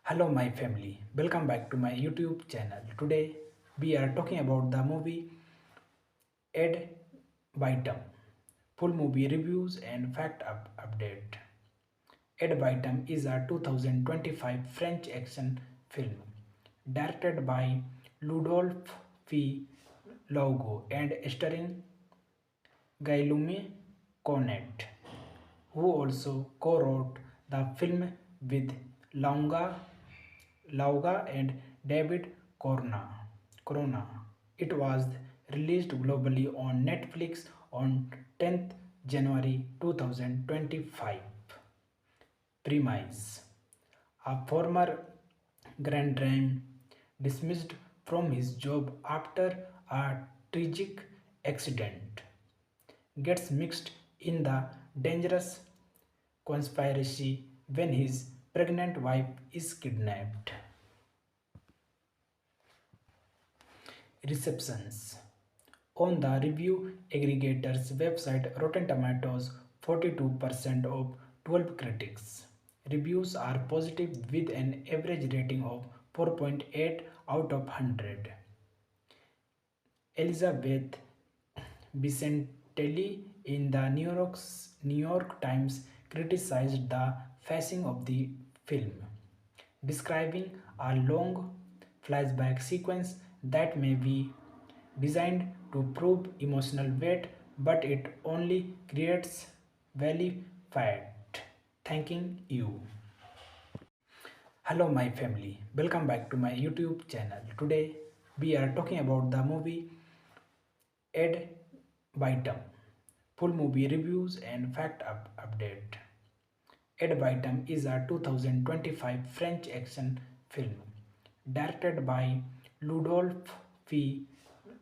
Hello, my family. Welcome back to my YouTube channel. Today, we are talking about the movie Ed Vitam. Full movie reviews and update. Ed Vitam is a 2025 French action film directed by Ludolphe Logo and starring Guillaume Cornet, who also co-wrote the film with Longa Lauga and David Corona. It was released globally on Netflix on 10th January 2025. Premise: a former Grand Dame dismissed from his job after a tragic accident gets mixed in the dangerous conspiracy when his pregnant wife is kidnapped. Receptions. On the review aggregator's website Rotten Tomatoes, 42% of 12 critics. Reviews are positive with an average rating of 4.8 out of 100. Elizabeth Vicentelli in the New York Times criticized the pacing of the film, describing a long flashback sequence that may be designed to prove emotional weight, but it only creates valley fat. Thanking you. Hello, my family. Welcome back to my YouTube channel. Today, we are talking about the movie Ed Vitam. Full movie reviews and update. Ed Vitam is a 2025 French action film directed by Ludolphe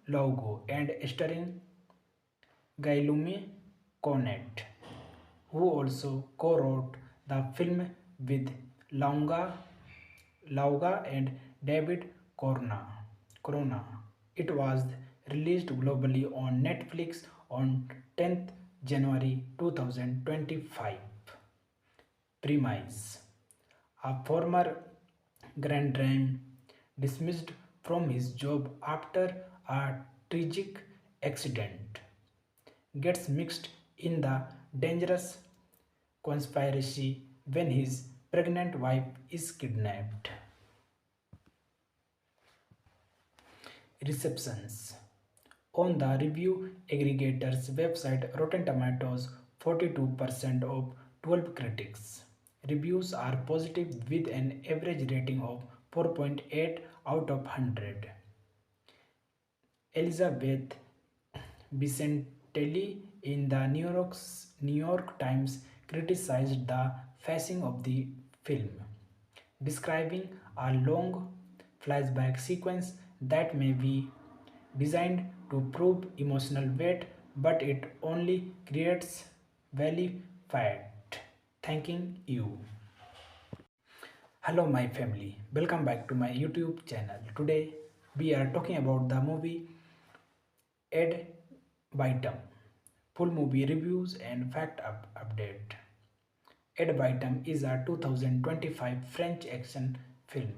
Logo and starring Guillaume Cornet, who also co-wrote the film with Lauga and David Corona. It was released globally on Netflix on 10th January 2025. Premise: a former Grand Dame dismissed from his job after a tragic accident gets mixed in the dangerous conspiracy when his pregnant wife is kidnapped. Receptions. On the review aggregator's website Rotten Tomatoes, 42% of 12 critics. Reviews are positive with an average rating of 4.8 out of 100. Elizabeth Vicentelli in the New York Times criticized the pacing of the film, describing a long flashback sequence that may be designed to prove emotional weight, but it only creates valley fat. Thanking you. Hello, my family. Welcome back to my YouTube channel. Today, we are talking about the movie Ed Vitam. Full movie reviews and update. Ed Vitam is a 2025 French action film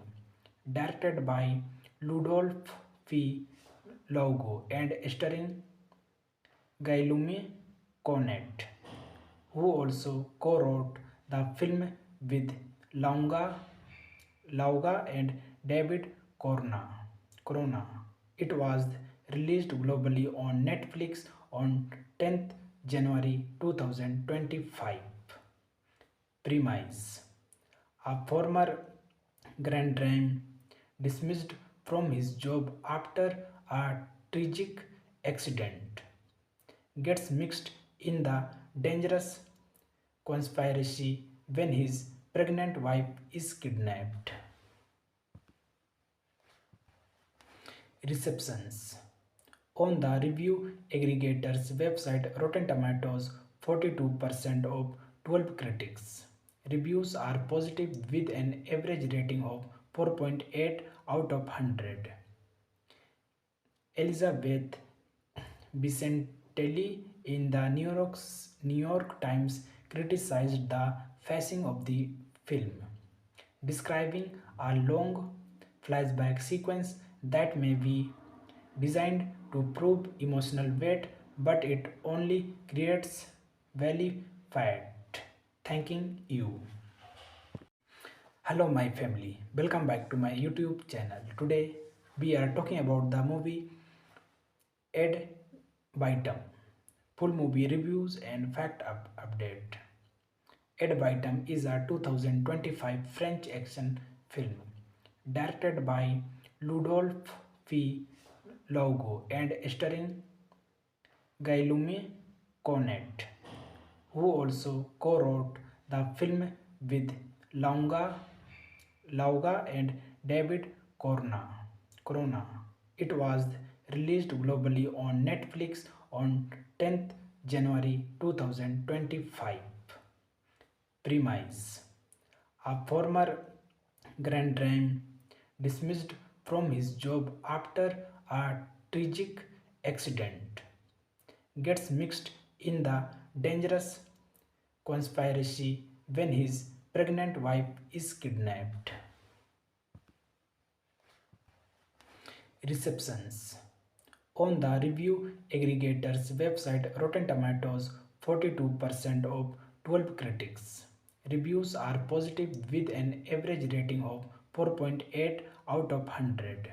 directed by Ludolphe Logo and starring Guillaume Cornet, who also co-wrote the film with Lauga and David Corona. It was released globally on Netflix on 10th January 2025. Premise: a former Grand Dame dismissed from his job after a tragic accident gets mixed in the dangerous conspiracy when his pregnant wife is kidnapped. Receptions. On the review aggregator's website Rotten Tomatoes, 42% of 12 critics. Reviews are positive with an average rating of 4.8 out of 100. Elizabeth Vicentelli in the New York Times criticized the pacing of the film, describing a long flashback sequence that may be designed to prove emotional weight, but it only creates value fat. Thanking you. Hello, my family. Welcome back to my YouTube channel. Today, we are talking about the movie Ed Vitam. Full movie reviews and update. Ed Vitam is a 2025 French action film directed by Ludolphe Logo and starring Guillaume Cornet, who also co-wrote the film with Launga, Lauga and David Corona. It was released globally on Netflix on 10th January 2025. Premise: a former Grand Dame dismissed from his job after a tragic accident gets mixed in the dangerous conspiracy when his pregnant wife is kidnapped. Receptions: on the review aggregator's website Rotten Tomatoes, 42% of 12 critics. Reviews are positive with an average rating of 4.8 out of 100.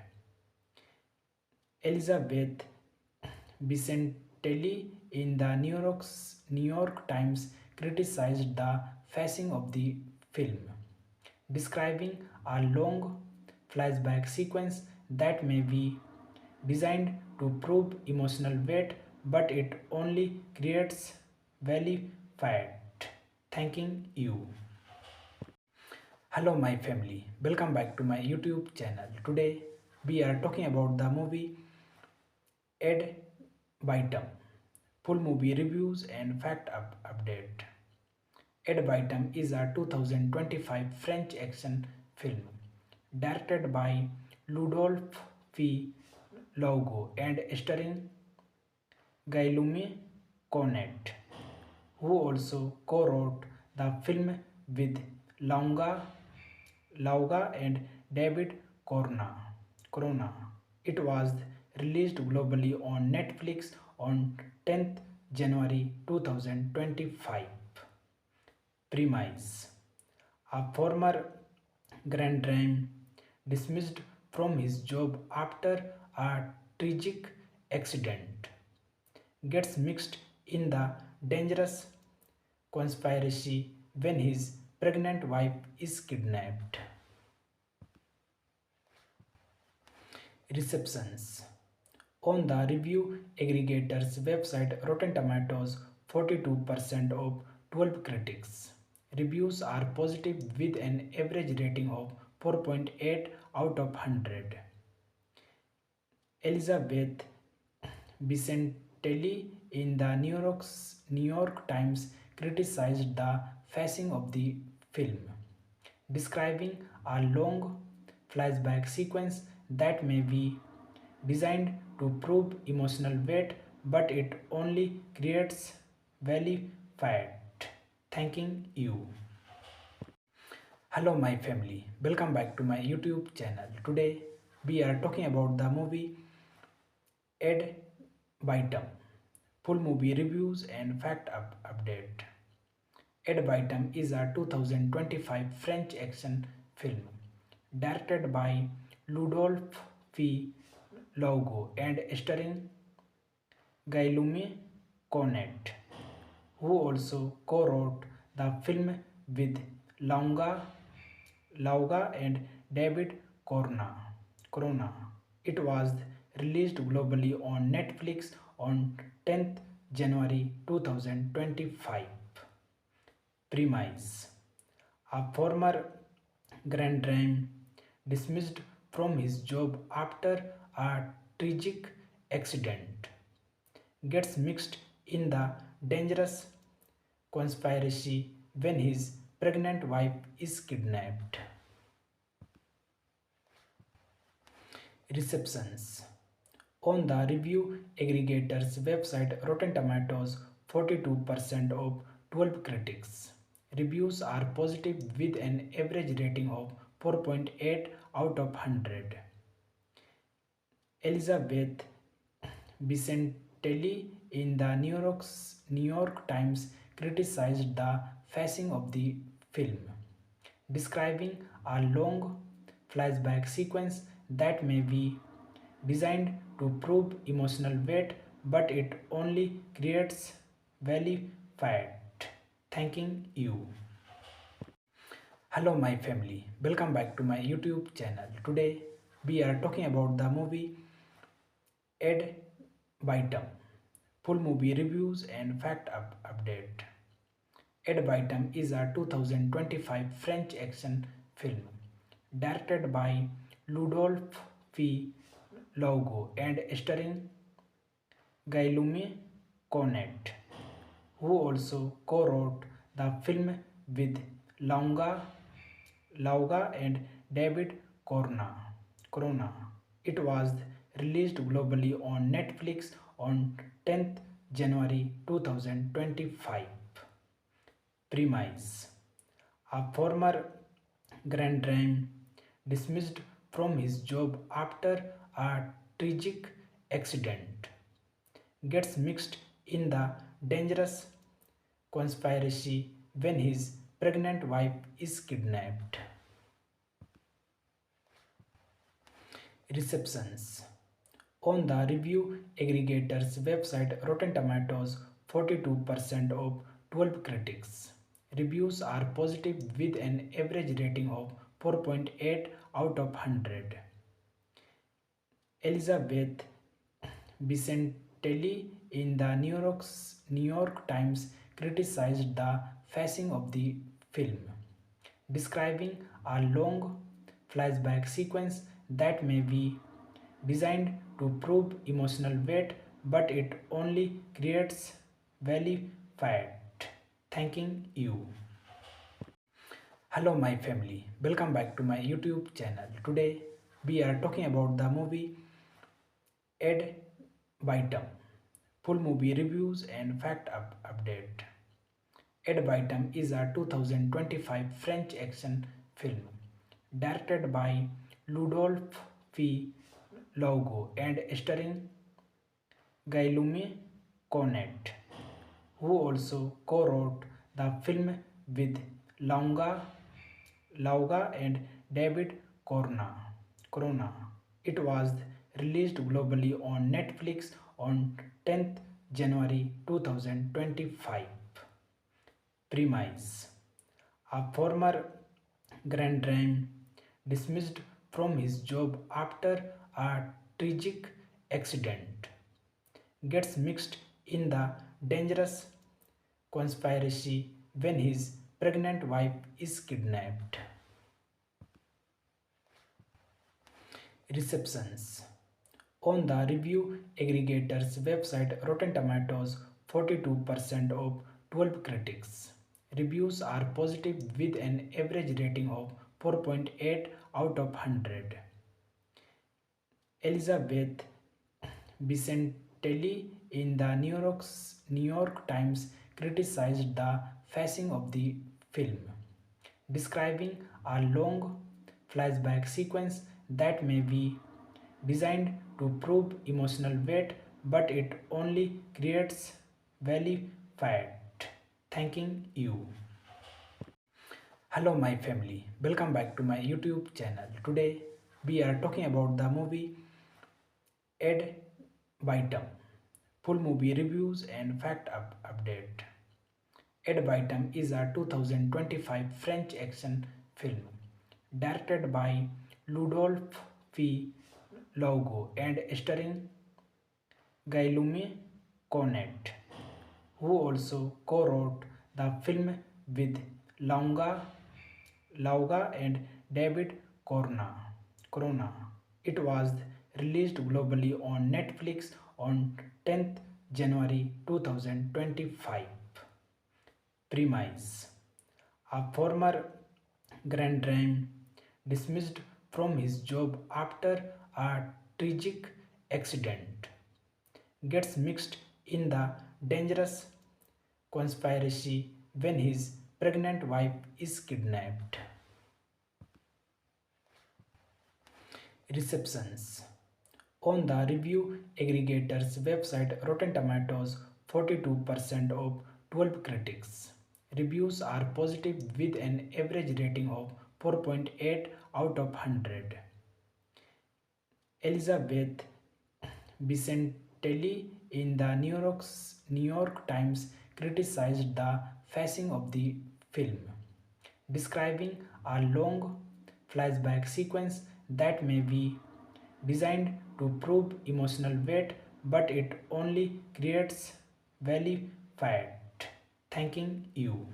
Elizabeth Vicentelli in the New York Times criticized the pacing of the film, describing a long flashback sequence that may be designed to prove emotional weight, but it only creates value fat. Thanking you. Hello, my family. Welcome back to my YouTube channel. Today, we are talking about the movie Ed Vitam. Full movie reviews and update. Ed Vitam is a 2025 French action film directed by Ludolphe Logo and starring Guillaume Cornet, who also co-wrote the film with Lauga and David Corona. It was released globally on Netflix on 10th January 2025. Premise: a former Grand Dame dismissed from his job after a tragic accident gets mixed in the dangerous conspiracy when his pregnant wife is kidnapped. Receptions: on the review aggregator's website Rotten Tomatoes, 42% of 12 critics. Reviews are positive with an average rating of 4.8 out of 100. Elizabeth Vicentelli in the New York Times criticized the pacing of the film, describing a long flashback sequence that may be designed to prove emotional weight, but it only creates value fat. Thanking you. Hello, my family. Welcome back to my YouTube channel. Today, we are talking about the movie Ed Vitam. Full movie reviews and update. Ed Vitam is a 2025 French action film directed by Ludolphe Logo and starring Guillaume Cornet, who also co-wrote the film with Lauga and David Corona. It was released globally on Netflix on 10th January 2025. Premise: a former Grand Dame dismissed from his job after a tragic accident gets mixed in the dangerous conspiracy when his pregnant wife is kidnapped. Receptions: on the review aggregator's website Rotten Tomatoes, 42% of 12 critics. Reviews are positive with an average rating of 4.8 out of 100. Elizabeth Vicentelli in the New York Times criticized the pacing of the film, describing a long flashback sequence that may be designed to prove emotional weight, but it only creates value fat. Thanking you. Hello, my family. Welcome back to my YouTube channel. Today, we are talking about the movie Ed Vitam. Full movie reviews and update. Ed Vitam is a 2025 French action film directed by Ludolphe F. Logo and starring Guillaume Cornet, who also co-wrote the film with Longa, Lauga and David Corona. It was released globally on Netflix on 10th January 2025. Premise: a former Grand Dame dismissed from his job after a tragic accident gets mixed in the dangerous conspiracy when his pregnant wife is kidnapped. Receptions: on the review aggregator's website Rotten Tomatoes, 42% of 12 critics. Reviews are positive with an average rating of 4.8 out of 100. Elizabeth Vicentelli in the New York Times criticized the pacing of the film, describing a long flashback sequence that may be designed to prove emotional weight, but it only creates value fat. Thanking you. Hello, my family. Welcome back to my YouTube channel. Today, we are talking about the movie Ed Vitam. Full movie reviews and update. Ed Vitam is a 2025 French action film directed by Ludolphe F. Logo and starring Guillaume Cornet, who also co-wrote the film with Lauga and David Corona. It was released globally on Netflix on 10th January 2025. Premise: a former Grand Dame dismissed from his job after a tragic accident gets mixed in the dangerous conspiracy when his pregnant wife is kidnapped. Receptions: on the review aggregator's website Rotten Tomatoes, 42% of 12 critics. Reviews are positive with an average rating of 4.8 out of 100. Elizabeth Vicentelli in the New York Times criticized the pacing of the film, describing a long flashback sequence that may be designed to prove emotional weight, but it only creates value fat. Thanking you. Hello, my family. Welcome back to my YouTube channel. Today, we are talking about the movie Ed Vitam. Full movie reviews and update. Ed Vitam is a 2025 French action film directed by Ludolphe F. Logo and starring Guillaume Cornet, who also co-wrote the film with Lauga and David Corona. It was released globally on Netflix on 10th January 2025. Premise: a former Grand Dame dismissed from his job after a tragic accident gets mixed in the dangerous conspiracy when his pregnant wife is kidnapped. Receptions. On the review aggregator's website Rotten Tomatoes, 42% of 12 critics. Reviews are positive with an average rating of 4.8 out of 100. Elizabeth Vicentelli in the New York Times criticized the pacing of the film, describing a long flashback sequence that may be designed to prove emotional weight, but it only creates valley fat. Thanking you.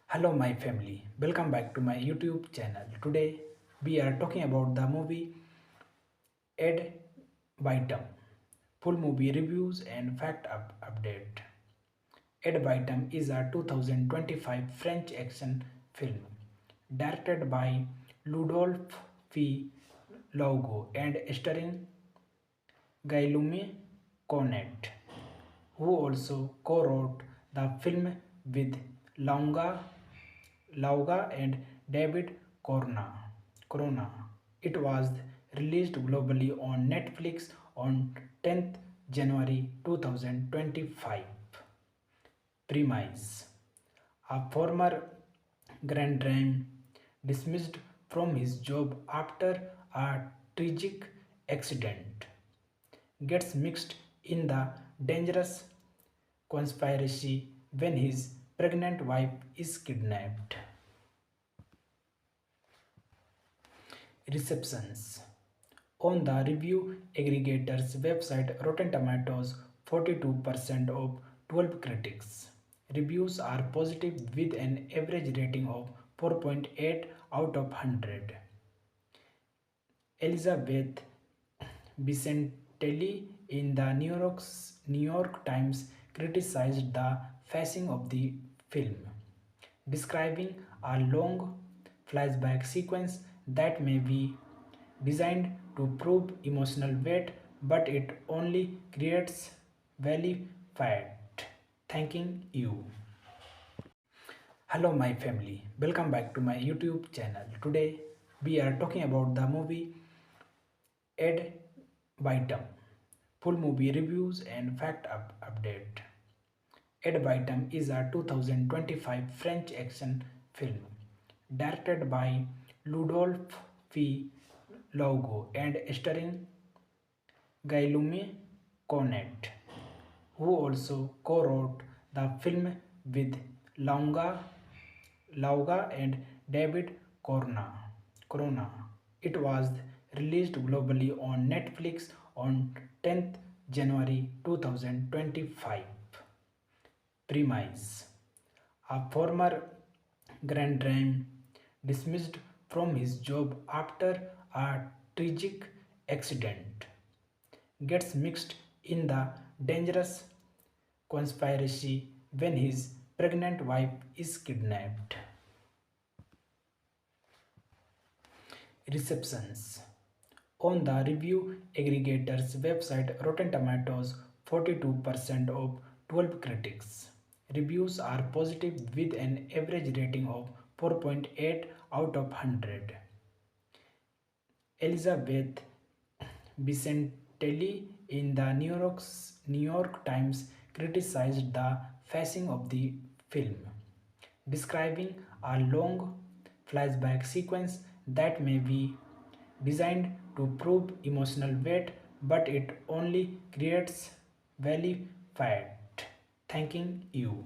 Hello, my family. Welcome back to my YouTube channel. Today, we are talking about the movie Ed Vitam. Full movie reviews and update. Ed Vitam is a 2025 French action film directed by Ludolphe Laugo and starring Guillaume Cornet, who also co-wrote the film with Lauga and David Corona. It was released globally on Netflix on 10th January 2025. Premise: a former Grand Dame dismissed from his job after a tragic accident gets mixed in the dangerous conspiracy when his pregnant wife is kidnapped. Receptions. On the review aggregator's website Rotten Tomatoes, 42% of 12 critics. Reviews are positive with an average rating of 4.8 out of 100. Elizabeth Vicentelli in the New York Times criticized the pacing of the film, describing a long flashback sequence that may be designed to prove emotional weight, but it only creates valley fat. Thanking you. Hello, my family. Welcome back to my YouTube channel. Today, we are talking about the movie Ed Vitam. Full movie reviews and update. Ed Vitam is a 2025 French action film directed by Ludolphe Laugo and starring Guillaume Cornet, who also co-wrote the film with Lauga and David Corona. It was released globally on Netflix on 10th January 2025. Premise: a former Grand Dame dismissed from his job after a tragic accident gets mixed in the dangerous conspiracy when his pregnant wife is kidnapped. Receptions. On the review aggregator's website Rotten Tomatoes, 42% of 12 critics. Reviews are positive with an average rating of 4.8 out of 100. Elizabeth Vicentelli in the New York Times criticized the pacing of the film, describing a long flashback sequence that may be designed to prove emotional weight, but it only creates valley fat. Thanking you.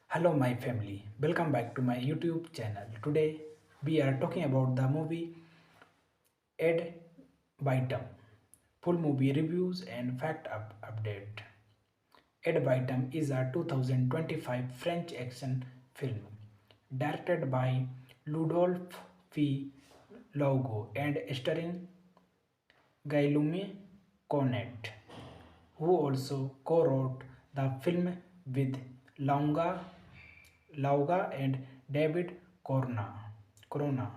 Hello, my family. Welcome back to my YouTube channel. Today, we are talking about the movie Ed Vitam. Full movie reviews and update. Ed Vitam is a 2025 French action film directed by Ludolphe Laugo and starring Guillaume Cornet, who also co-wrote the film with Lauga and David Corona.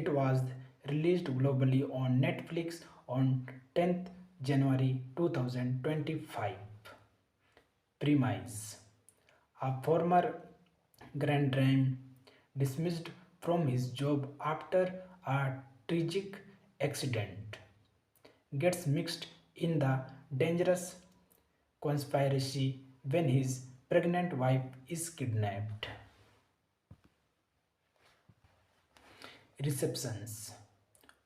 It was released globally on Netflix on 10th January 2025. Premise: a former Grand Dame, dismissed from his job after a tragic accident, gets mixed in the dangerous conspiracy when his pregnant wife is kidnapped. Receptions.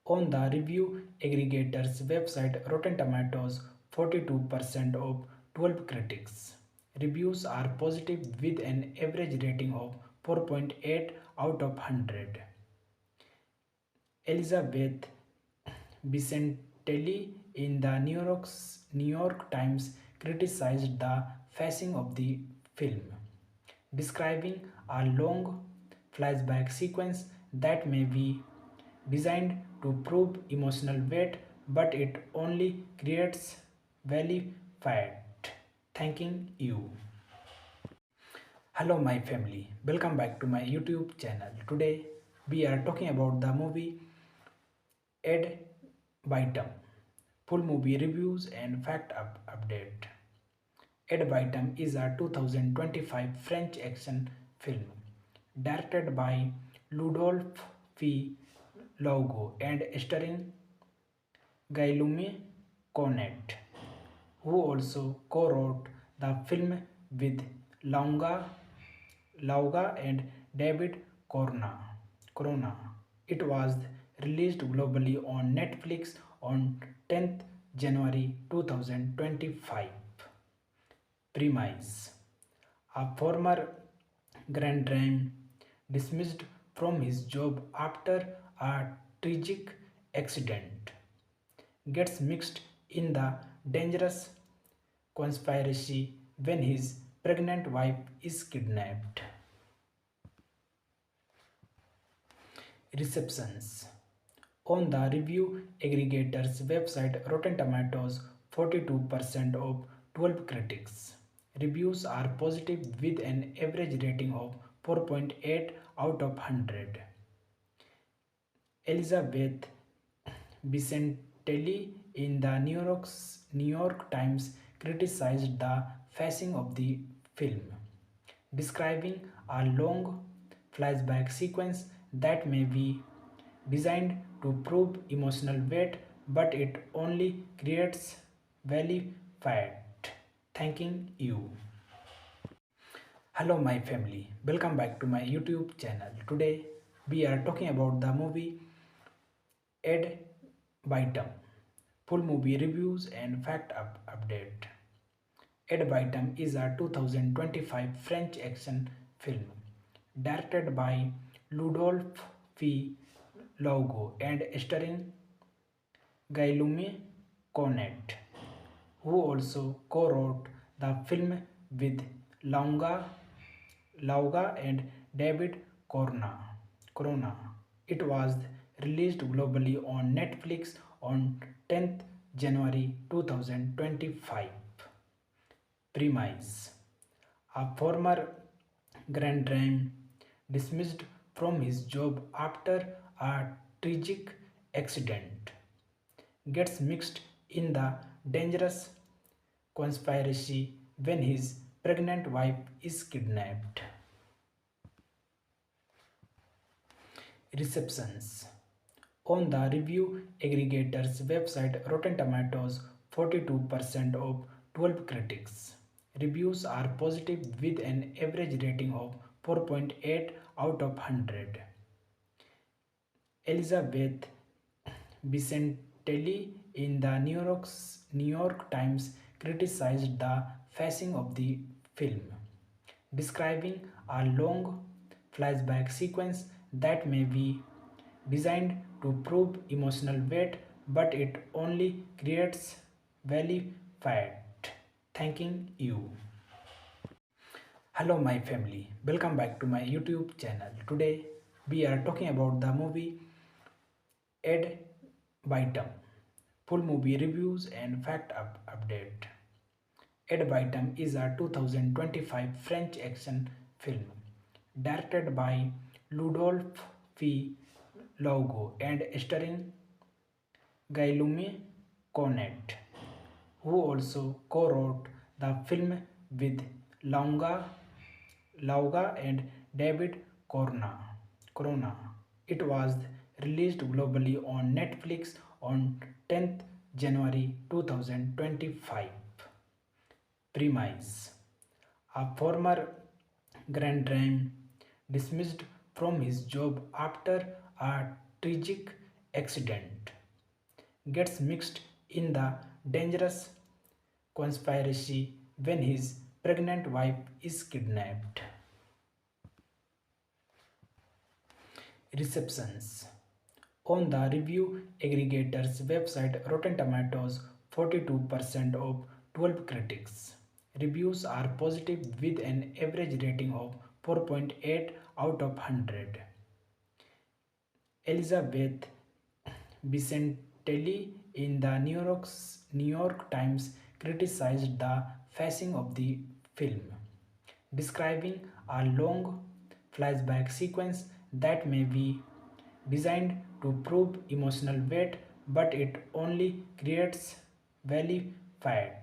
On the review aggregator's website Rotten Tomatoes, 42% of 12 critics. Reviews are positive with an average rating of 4.8 out of 100. Elizabeth Vicentelli in the New York Times criticized the pacing of the film, describing a long flashback sequence that may be designed to prove emotional weight, but it only creates valley fat. Thanking you. Hello, my family. Welcome back to my YouTube channel. Today, we are talking about the movie Ed Vitam. Full movie reviews and update. Ed Vitam is a 2025 French action film directed by Ludolphe Laugo and starring Guillaume Cornet, who also co-wrote the film with Lauga and David Corona. It was released globally on Netflix on 10th January 2025. Premise. A former Grand Dame, dismissed from his job after a tragic accident, gets mixed in the dangerous conspiracy when his pregnant wife is kidnapped. Receptions. On the review aggregator's website Rotten Tomatoes, 42% of 12 critics. Reviews are positive with an average rating of 4.8 out of 100. Elizabeth Vicentelli in the New York Times criticized the pacing of the film, describing a long flashback sequence that may be designed to prove emotional weight, but it only creates valley fat. Thanking you. Hello, my family. Welcome back to my YouTube channel. Today, we are talking about the movie Ed Vitam. Full movie reviews and update. Ed Vitam is a 2025 French action film directed by Ludolphe Laugo and starring Guillaume Cornet, who also co-wrote the film with Lauga and David Corona. It was released globally on Netflix on 10th January 2025. Premise. A former Grand Dame, dismissed from his job after a tragic accident, gets mixed in the dangerous conspiracy when his pregnant wife is kidnapped. Receptions. On the review aggregator's website Rotten Tomatoes, 42% of 12 critics. Reviews are positive with an average rating of 4.8 out of 100. Elizabeth Vicentelli in the New York Times criticized the pacing of the film, describing a long flashback sequence that may be designed to prove emotional weight, but it only creates valley fat. Thanking you. Hello, my family. Welcome back to my YouTube channel. Today, we are talking about the movie Ed Vitam. Full movie reviews and update. Ed Vitam is a 2025 French action film directed by Ludolphe Laugo and starring Guillaume Cornet, who also co-wrote the film with Lauga Lauga and David Corona. It was released globally on Netflix on 10th January 2025. Premise: a former Grand Dame dismissed from his job after a tragic accident gets mixed in the dangerous conspiracy when his pregnant wife is kidnapped. Receptions: on the review aggregator's website Rotten Tomatoes, 42% of 12 critics. Reviews are positive with an average rating of 4.8 out of 100. Elizabeth Vicentelli in the New York Times criticized the pacing of the film, describing a long flashback sequence that may be designed to prove emotional weight, but it only creates valley fat.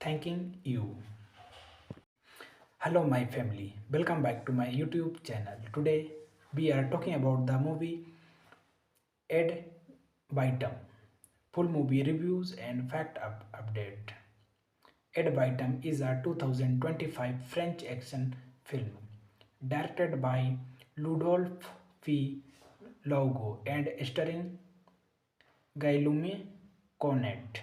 Thanking you. Hello, my family. Welcome back to my YouTube channel. Today, we are talking about the movie Ed Vitam. Full movie reviews and update. Ed Vitam is a 2025 French action film directed by Ludolphe Laugo and starring Guillaume Cornet,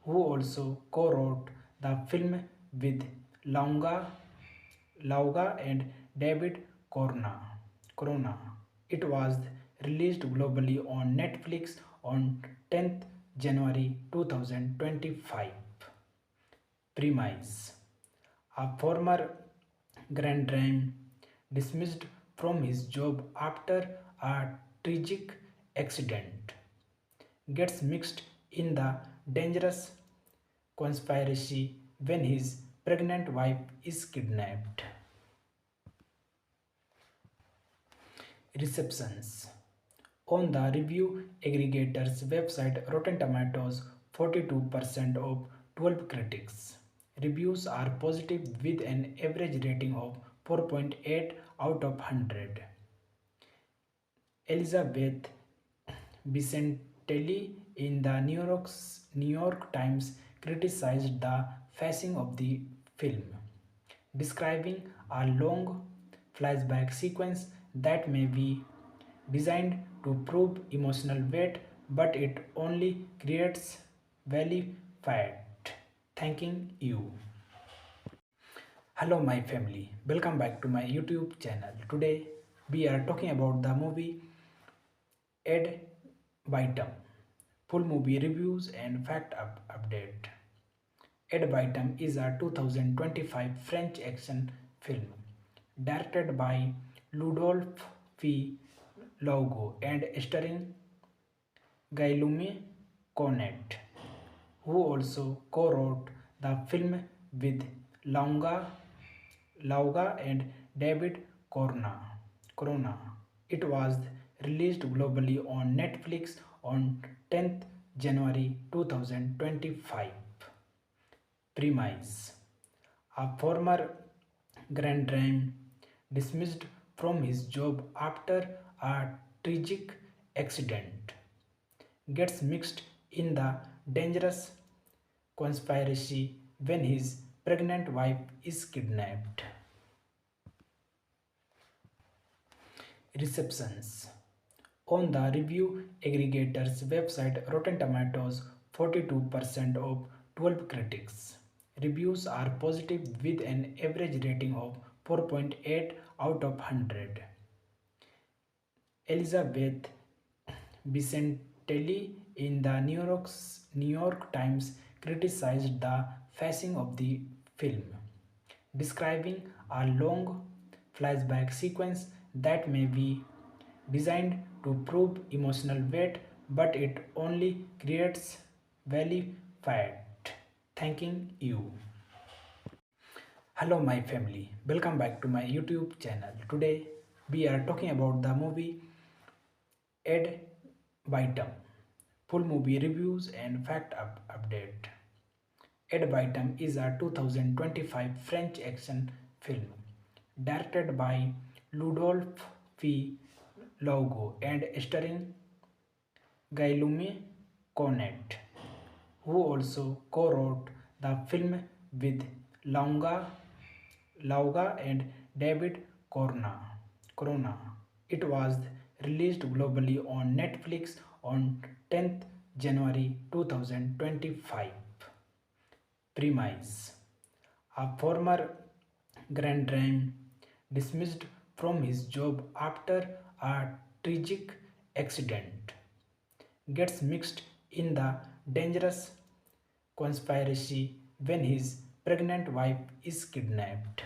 who also co-wrote the film with Lauga and David Corona. It was released globally on Netflix on 10th January 2025. Premise: a former Grand Dame dismissed from his job after a tragic accident gets mixed in the dangerous conspiracy when his pregnant wife is kidnapped. Receptions: on the review aggregator's website Rotten Tomatoes, 42% of 12 critics. Reviews are positive with an average rating of 4.8 out of 100. Elizabeth Vicentelli in the New York Times criticized the pacing of the film, describing a long flashback sequence that may be designed to prove emotional weight, but it only creates valley fat. Thanking you. Hello, my family. Welcome back to my YouTube channel. Today, we are talking about the movie Ed Vitam. Full movie reviews and update. Ed Vitam is a 2025 French action film directed by Ludolphe Laugo and starring Guillaume Cornet, who also co-wrote the film with Lauga and David Corona. It was released globally on Netflix on 10th January 2025. Premise: a former Grand Dame dismissed from his job after a tragic accident gets mixed in the dangerous conspiracy when his pregnant wife is kidnapped. Receptions: on the review aggregator's website Rotten Tomatoes, 42% of 12 critics. Reviews are positive with an average rating of 4.8 out of 100. Elizabeth Vicentelli in the New York Times criticized the pacing of the film, describing a long flashback sequence that may be designed to prove emotional weight, but it only creates valley fat. Thanking you. Hello, my family. Welcome back to my YouTube channel. Today, we are talking about the movie Ed Vitam. Full movie reviews and update. Ed Vitam is a 2025 French action film directed by Ludolf V. Logo and starring Guillaume Cornet, who also co-wrote the film with Launga, Lauga and David Corona. It was released globally on Netflix on 10th January 2025. Premise: a former Grand Dame dismissed from his job after a tragic accident gets mixed in the dangerous conspiracy when his pregnant wife is kidnapped.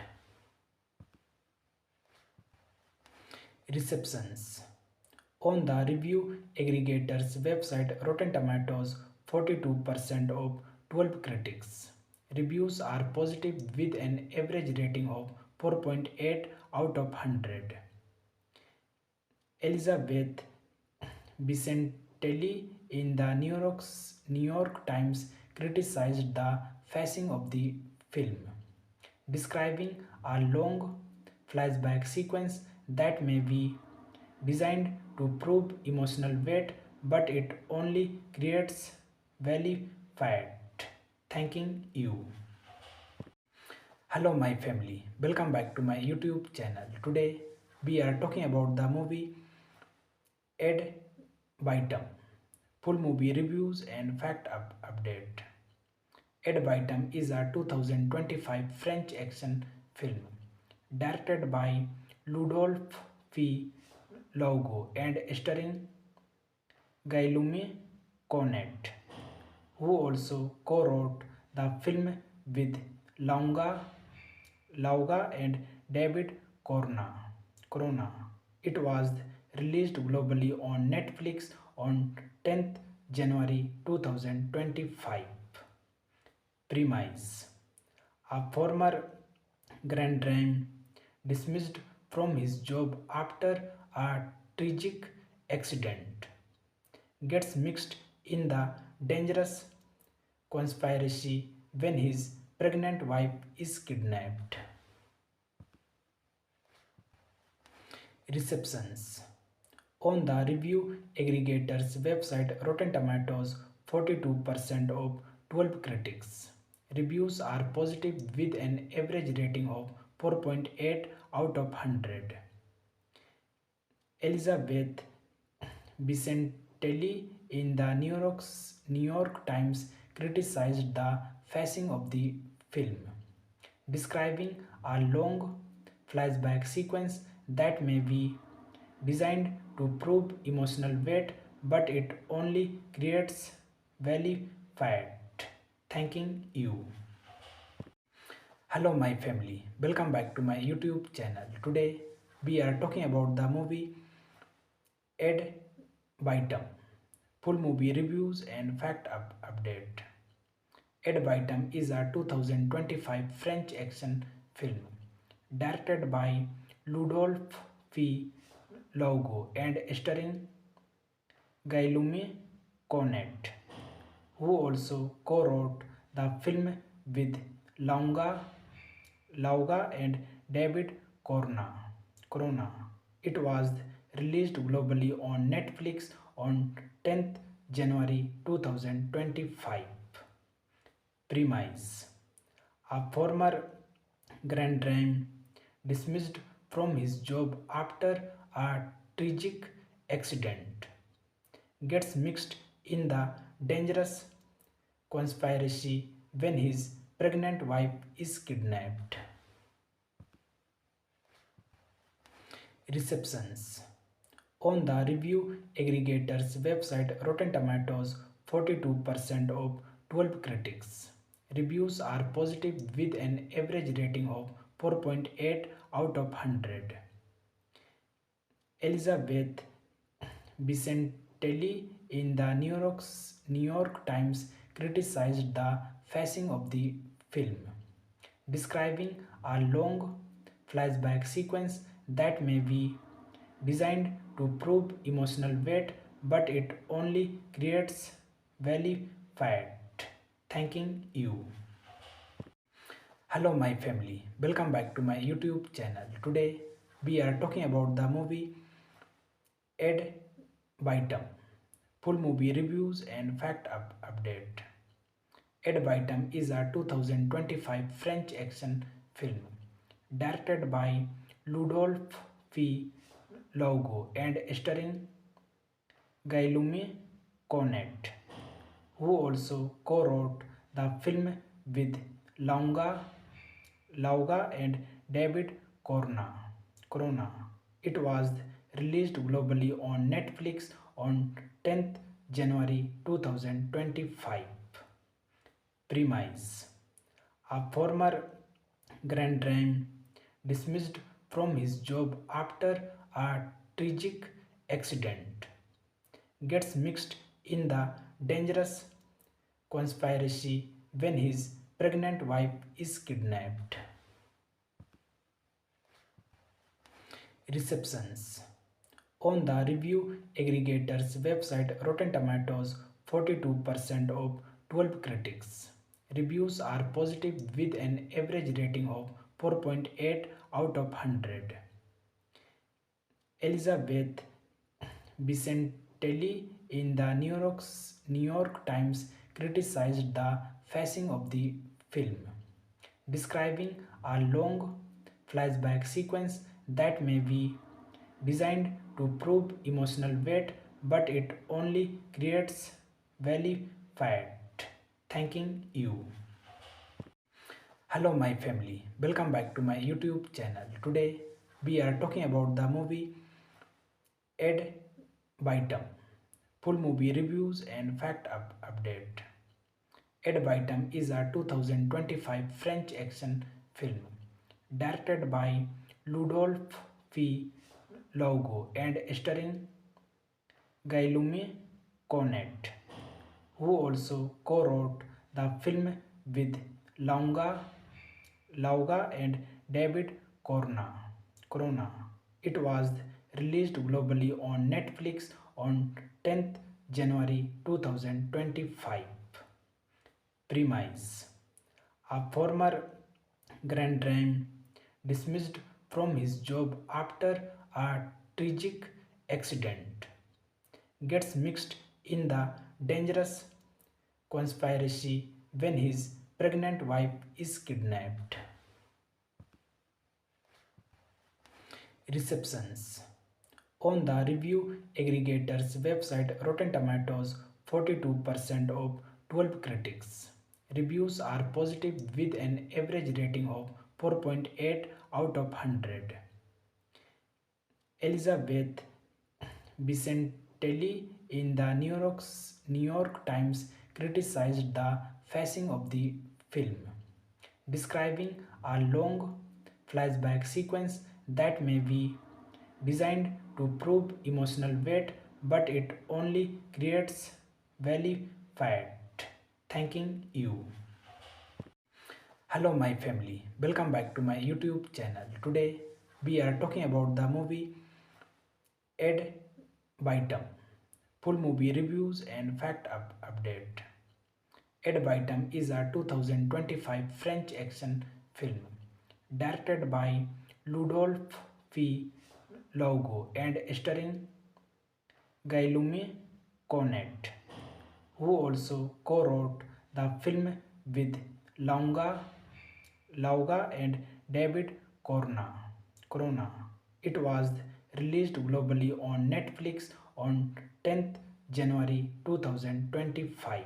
Receptions: on the review aggregator's website Rotten Tomatoes, 42% of 12 critics. Reviews are positive with an average rating of 4.8 out of 100. Elizabeth Vicentelli in the New York Times criticized the pacing of the film, describing a long flashback sequence that may be designed to prove emotional weight, but it only creates valley fat. Thanking you. Hello, my family. Welcome back to my YouTube channel. Today, we are talking about the movie Ed Vitam. Full movie reviews and update. Ed Vitam is a 2025 French action film directed by Ludolf V. Logo and starring Guillaume Cornet, who also co-wrote the film with Lauga and David Corona. It was released globally on Netflix on 10th January 2025. Premise: a former Grand Dame dismissed from his job after a tragic accident gets mixed in the dangerous conspiracy when his pregnant wife is kidnapped. Receptions: on the review aggregator's website Rotten Tomatoes, 42% of 12 critics. Reviews are positive with an average rating of 4.8 out of 100. Elizabeth Vicentelli in the New York Times criticized the pacing of the film, describing a long flashback sequence that may be designed to prove emotional weight, but it only creates valley fat. Thanking you. Hello, my family. Welcome back to my YouTube channel. Today, we are talking about the movie Ed Vitam. Full movie reviews and update. Ed Vitam is a 2025 French action film directed by Ludolf V. Logo and starring Guillaume Cornet, who also co-wrote the film with Lauga and David Corona. It was released globally on Netflix on 10th January 2025. Premise: a former Grand Dame dismissed from his job after a tragic accident gets mixed in the dangerous conspiracy when his pregnant wife is kidnapped. Receptions: on the review aggregator's website Rotten Tomatoes, 42% of 12 critics. Reviews are positive with an average rating of 4.8 out of 100. Elizabeth Vicentelli in the New York Times criticized the pacing of the film, describing a long flashback sequence that may be designed to prove emotional weight, but it only creates valley fat. Thanking you. Hello, my family. Welcome back to my YouTube channel. Today, we are talking about the movie Ed Vitam. Full movie reviews and update. Ed Vitam is a 2025 French action film directed by Ludolphe V. Logo and starring Guillaume Cornet, who also co-wrote the film with Longa Lauga and David Corona. It was released globally on Netflix on 10th January 2025. Premise: a former Grand Dame dismissed from his job after a tragic accident gets mixed in the dangerous conspiracy when his pregnant wife is kidnapped. Receptions. On the review aggregator's website Rotten Tomatoes, 42% of 12 critics. Reviews are positive with an average rating of 4.8 out of 100. Elizabeth Vicentelli in the New York Times criticized the pacing of the film, describing a long flashback sequence that may be designed to prove emotional weight, but it only creates valley fat. Thanking you. Hello, my family. Welcome back to my YouTube channel. Today, we are talking about the movie Ed Vitam. Full movie reviews and update. Ed Vitam is a 2025 French action film directed by Ludolphe V. Logo and starring Guillaume Cornet, who also co-wrote the film with Lauga and David Corona. It was released globally on Netflix on 10th January 2025. Premise: a former Grand Dame dismissed from his job after a tragic accident gets mixed in the dangerous conspiracy when his pregnant wife is kidnapped. Receptions. On the review aggregator's website Rotten Tomatoes, 42% of 12 critics. Reviews are positive with an average rating of 4.8 out of 100. Elizabeth Vicentelli in the New York Times criticized the pacing of the film, describing a long flashback sequence that may be designed to prove emotional weight, but it only creates valley fat. Thanking you. Hello, my family. Welcome back to my YouTube channel. Today, we are talking about the movie Ed Vitam. Full movie reviews and update. Ed Vitam is a 2025 French action film directed by Ludolphe V. Logo and starring Guillaume Cornet, who also co-wrote the film with Lauga and David Corona. It was released globally on Netflix on 10th January 2025.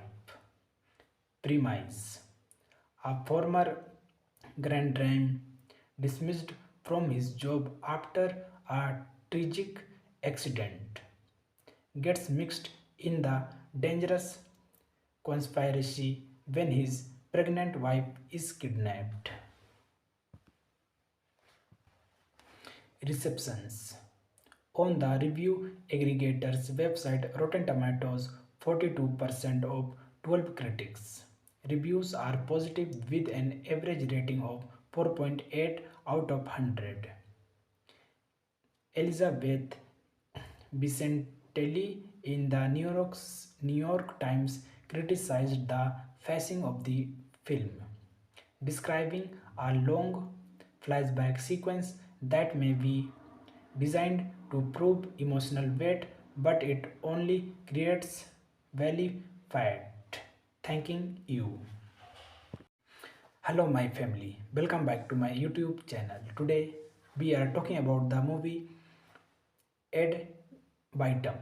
Premise: a former Grand Dame dismissed from his job after a tragic accident gets mixed in the dangerous conspiracy when his pregnant wife is kidnapped. Receptions. On the review aggregator's website Rotten Tomatoes, 42% of 12 critics. Reviews are positive with an average rating of 4.8 out of 100. Elizabeth Vicentelli in the New York Times criticized the pacing of the film, describing a long flashback sequence that may be designed to prove emotional weight, but it only creates value fat. Thanking you. Hello, my family. Welcome back to my YouTube channel. Today, we are talking about the movie Ed Vitam.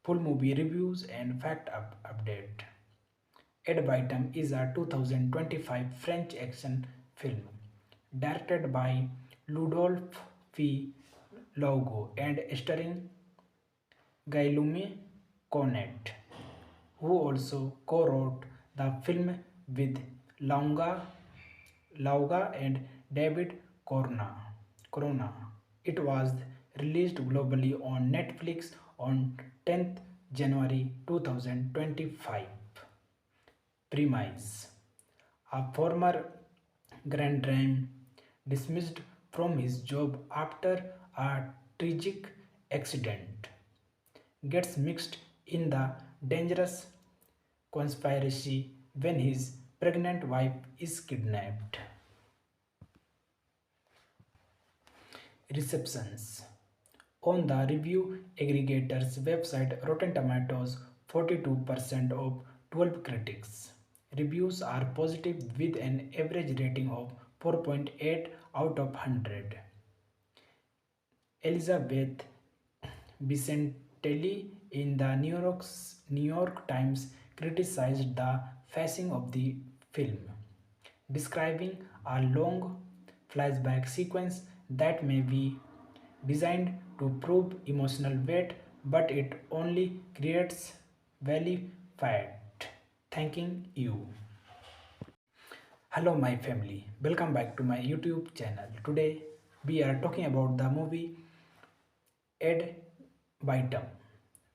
Full movie reviews and update. Ed Vitam is a 2025 French action film directed by Ludolphe Laugo and starring Guillaume Cornet, who also co-wrote the film with Lauga, Lauga and David Corona. It was released globally on Netflix on 10th January 2025. Premise: a former Grand Dame dismissed from his job after a tragic accident gets mixed in the dangerous conspiracy when his pregnant wife is kidnapped. Receptions: on the review aggregator's website Rotten Tomatoes, 42% of 12 critics. Reviews are positive with an average rating of 4.8 out of 100. Elizabeth Vicentelli in the New York Times criticized the pacing of the film, describing a long flashback sequence that may be designed to prove emotional weight, but it only creates value fat. Thanking you. Hello, my family. Welcome back to my YouTube channel. Today, we are talking about the movie Ed Vitam.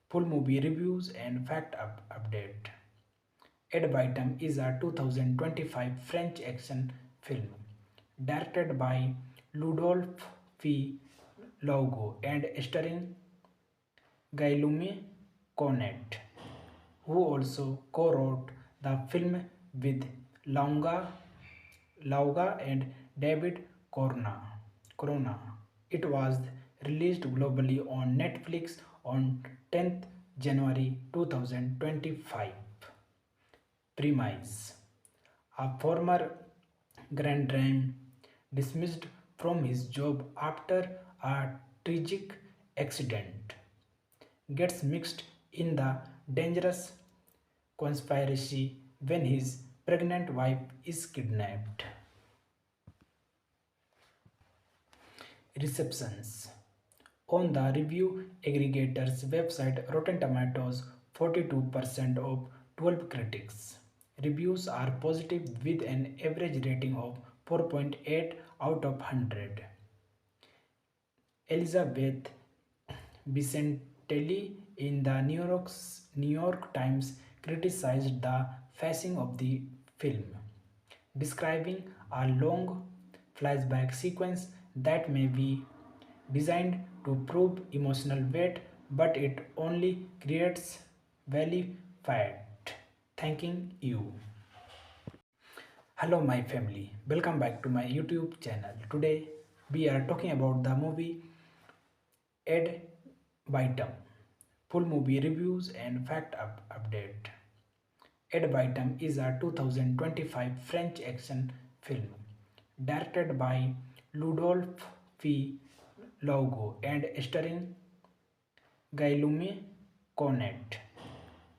Full movie reviews and update. Ed Vitam is a 2025 French action film directed by Ludolphe Laugo and starring Guillaume Cornet, who also co-wrote the film with Lauga and David Corona. It was released globally on Netflix on 10th January 2025. Premise: a former Grand Dame dismissed from his job after a tragic accident gets mixed in the dangerous conspiracy when his pregnant wife is kidnapped. Receptions: on the review aggregator's website Rotten Tomatoes, 42% of 12 critics. Reviews are positive with an average rating of 4.8 out of 100. Elizabeth Vicentelli in the New York Times criticized the pacing of the film, describing a long flashback sequence that may be designed to prove emotional weight, but it only creates value fat. Thanking you. Hello, my family. Welcome back to my YouTube channel. Today, we are talking about the movie Ed Vitam. Full movie reviews and update. Ed Vitam is a 2025 French action film directed by Ludolphe Laugo and starring Guillaume Cornet,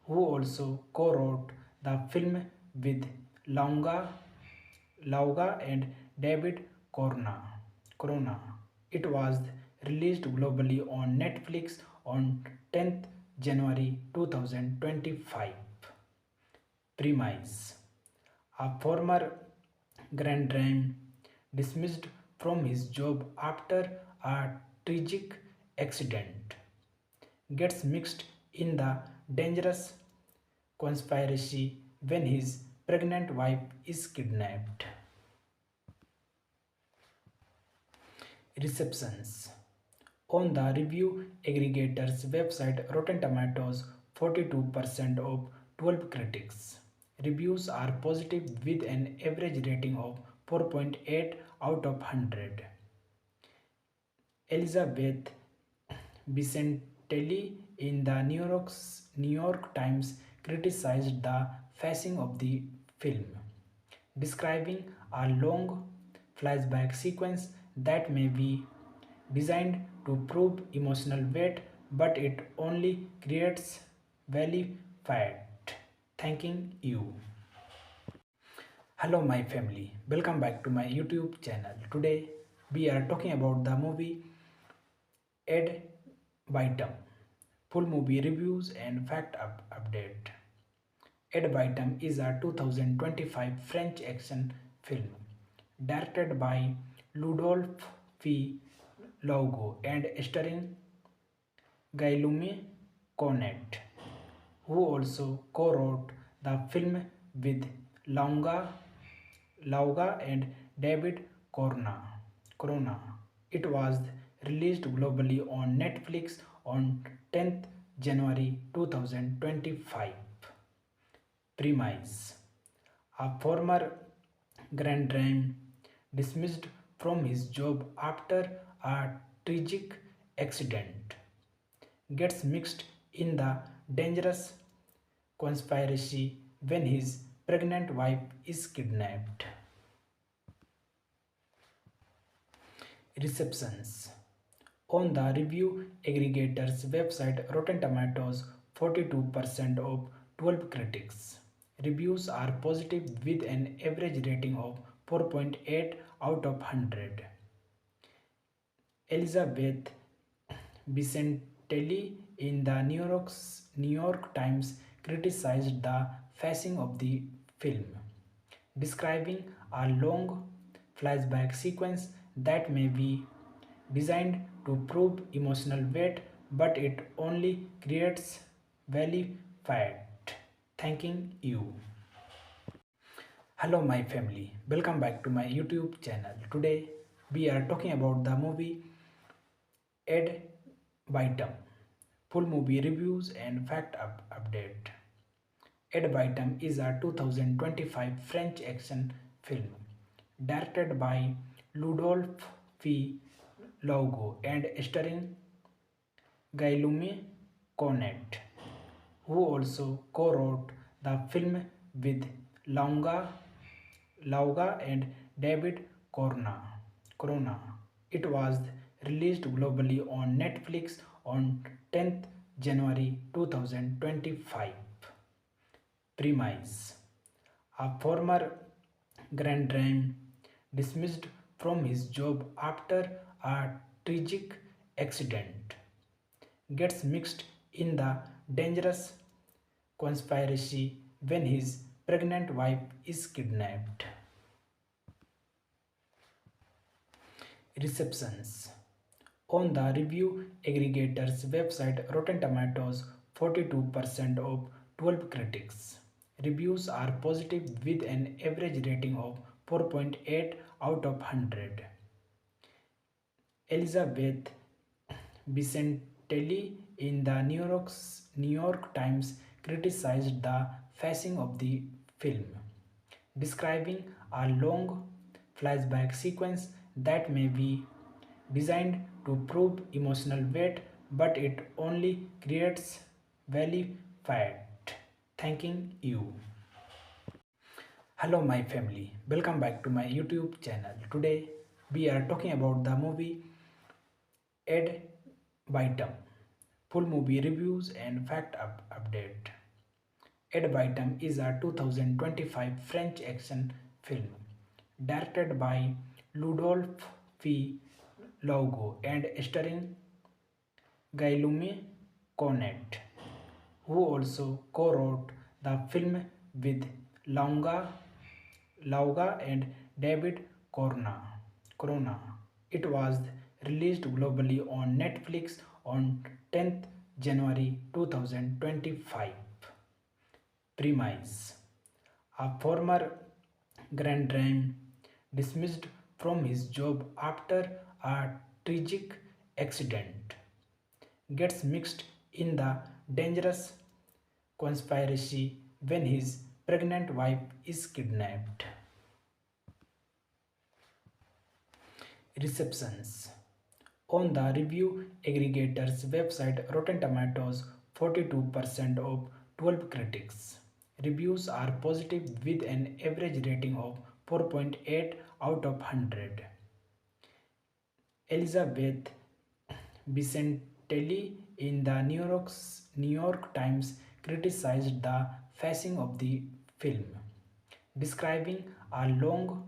who also co-wrote the film with Lauga and David Corona. It was released globally on Netflix on 10th January 2025. Premise: a former Grand Dame dismissed from his job after a tragic accident gets mixed in the dangerous conspiracy when his pregnant wife is kidnapped. Receptions: on the review aggregator's website Rotten Tomatoes, 42% of 12 critics. Reviews are positive with an average rating of 4.8 out of 100. Elizabeth Vicentelli in the New York Times criticized the pacing of the film, describing a long flashback sequence that may be designed to prove emotional weight, but it only creates value fat. Thanking you. Hello, my family. Welcome back to my YouTube channel. Today, we are talking about the movie Ed Vitam. Full movie reviews and update. Ed Vitam is a 2025 French action film directed by Ludolphe Laugo and starring Guillaume Cornet, who also co-wrote the film with Lauga, Lauga and David Corona. It was released globally on Netflix on 10th January 2025. Premise: a former Grand Dame dismissed from his job after a tragic accident gets mixed in the dangerous conspiracy when his pregnant wife is kidnapped. Receptions: on the review aggregator's website Rotten Tomatoes, 42% of 12 critics. Reviews are positive with an average rating of 4.8 out of 100. Elizabeth Vicentelli in the New York Times criticized the pacing of the film, describing a long flashback sequence that may be designed to prove emotional weight, but it only creates value fat. Thanking you. Hello, my family. Welcome back to my YouTube channel. Today, we are talking about the movie Ed Vitam. Full movie reviews and update. Ed Vitam is a 2025 French action film directed by Ludolphe Laugo and starring Guillaume Cornet, who also co-wrote the film with Lauga and David Corona. It was released globally on Netflix on 10th January 2025. Premise: a former Grand Dame dismissed from his job after a tragic accident gets mixed in the dangerous conspiracy when his pregnant wife is kidnapped. Receptions: on the review aggregator's website Rotten Tomatoes, 42% of 12 critics. Reviews are positive with an average rating of 4.8 out of 100. Elizabeth Vicentelli in the New York Times criticized the pacing of the film, describing a long flashback sequence that may be designed to prove emotional weight, but it only creates value fat. Thanking you. Hello, my family. Welcome back to my YouTube channel. Today, we are talking about the movie Ed Vitam. Full movie reviews and update. Ed Vitam is a 2025 French action film directed by Ludolphe Laugo and starring Guillaume Cornet, who also co-wrote the film with Lauga and David Corona. It was released globally on Netflix on 10th January 2025. Premise: a former Grand Dame dismissed from his job after a tragic accident gets mixed in the dangerous conspiracy when his pregnant wife is kidnapped. Receptions. On the review aggregator's website Rotten Tomatoes, 42% of 12 critics. Reviews are positive with an average rating of 4.8 out of 100. Elizabeth Vicentelli in the New York Times criticized the pacing of the film, describing a long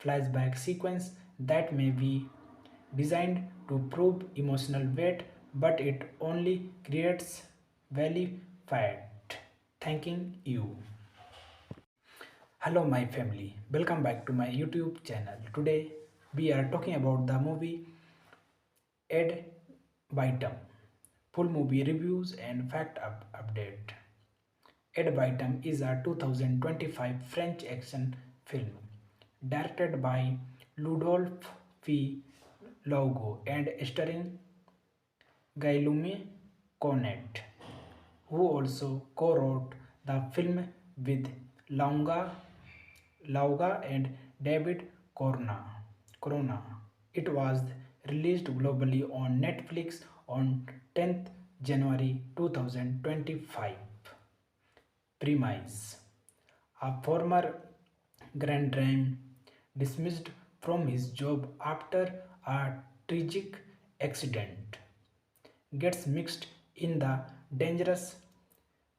flashback sequence that may be designed to prove emotional weight, but it only creates valley fat. Thanking you. Hello, my family. Welcome back to my YouTube channel. Today, we are talking about the movie Ed Vitam. Full movie reviews and update. Ed Vitam is a 2025 French action film directed by Ludolphe Laugo and starring Guillaume Cornet, who also co-wrote the film with Lauga, Lauga and David Corona. It was released globally on Netflix on 10th January 2025. Premise: a former Grand Dame dismissed from his job after a tragic accident gets mixed in the dangerous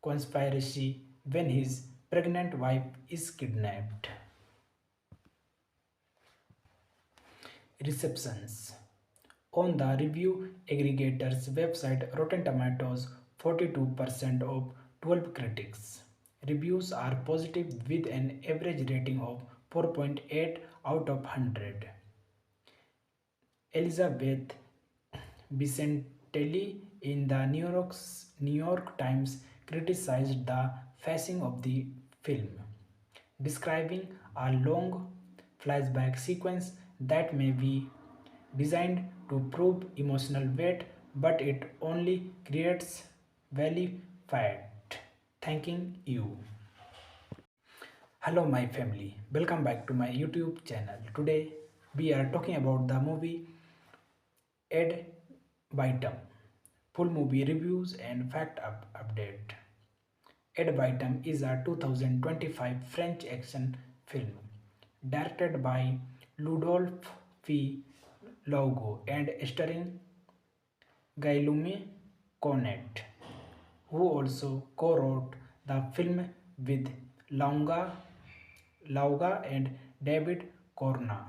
conspiracy when his pregnant wife is kidnapped. Receptions. On the review aggregator's website Rotten Tomatoes, 42% of 12 critics. Reviews are positive with an average rating of 4.8 out of 100. Elizabeth Vicentelli in the New York Times criticized the pacing of the film, describing a long flashback sequence that may be designed to prove emotional weight, but it only creates valley fat. Thanking you. Hello, my family. Welcome back to my YouTube channel. Today, we are talking about the movie Ed Vitam. Full movie reviews and update. Ed Vitam is a 2025 French action film directed by Ludolphe Laugo and starring Guillaume Cornet, who also co-wrote the film with Lauga and David Corona.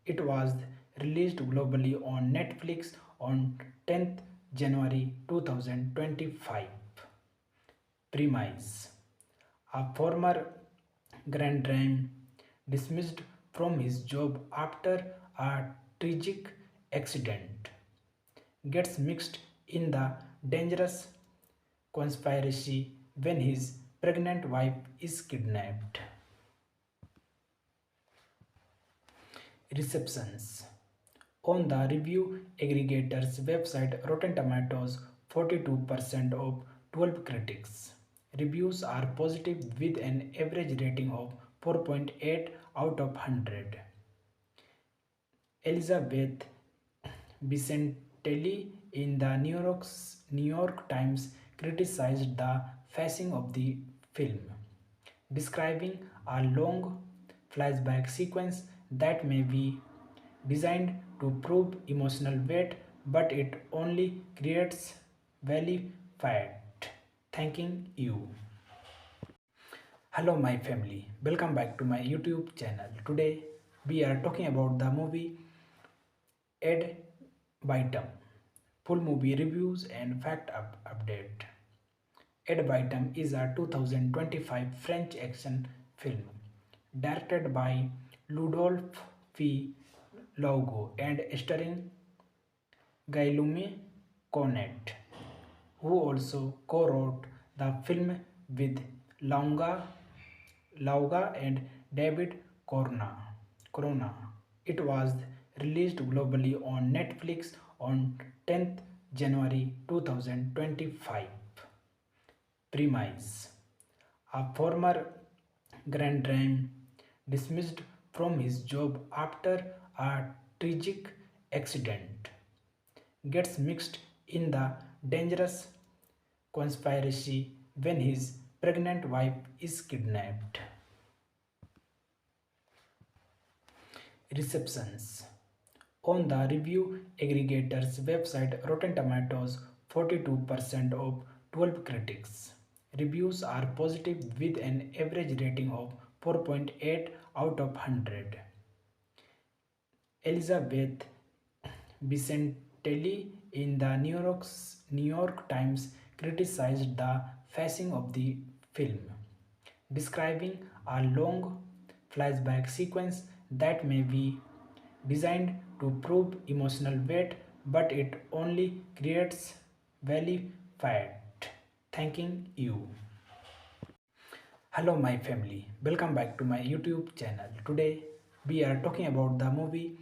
It was released globally on Netflix on 10th January 2025. Premise: a former Grand Dame dismissed from his job after a tragic accident gets mixed in the dangerous conspiracy when his pregnant wife is kidnapped. Receptions. On the review aggregator's website Rotten Tomatoes, 42% of 12 critics. Reviews are positive with an average rating of 4.8 out of 100. Elizabeth Vicentelli in the New York Times criticized the pacing of the film, describing a long flashback sequence that may be designed to prove emotional weight, but it only creates valley fat. Thanking you. Hello, my family. Welcome back to my YouTube channel. Today, we are talking about the movie Ed Vitam. Full movie reviews and update. Ed Vitam is a 2025 French action film directed by Ludolphe Laugo and starring Guillaume Cornet, who also co-wrote the film with Lauga and David Corona. It was released globally on Netflix on 10th January 2025. Premise: a former Grand Dame dismissed from his job after a tragic accident, gets mixed in the dangerous conspiracy when his pregnant wife is kidnapped. Receptions. On the review aggregator's website Rotten Tomatoes, 42% of 12 critics. Reviews are positive with an average rating of 4.8 out of 100. Elizabeth Vicentelli in the New York Times criticized the pacing of the film, describing a long flashback sequence that may be designed to prove emotional weight, but it only creates value fat. Thanking you. Hello, my family. Welcome back to my YouTube channel. Today, we are talking about the movie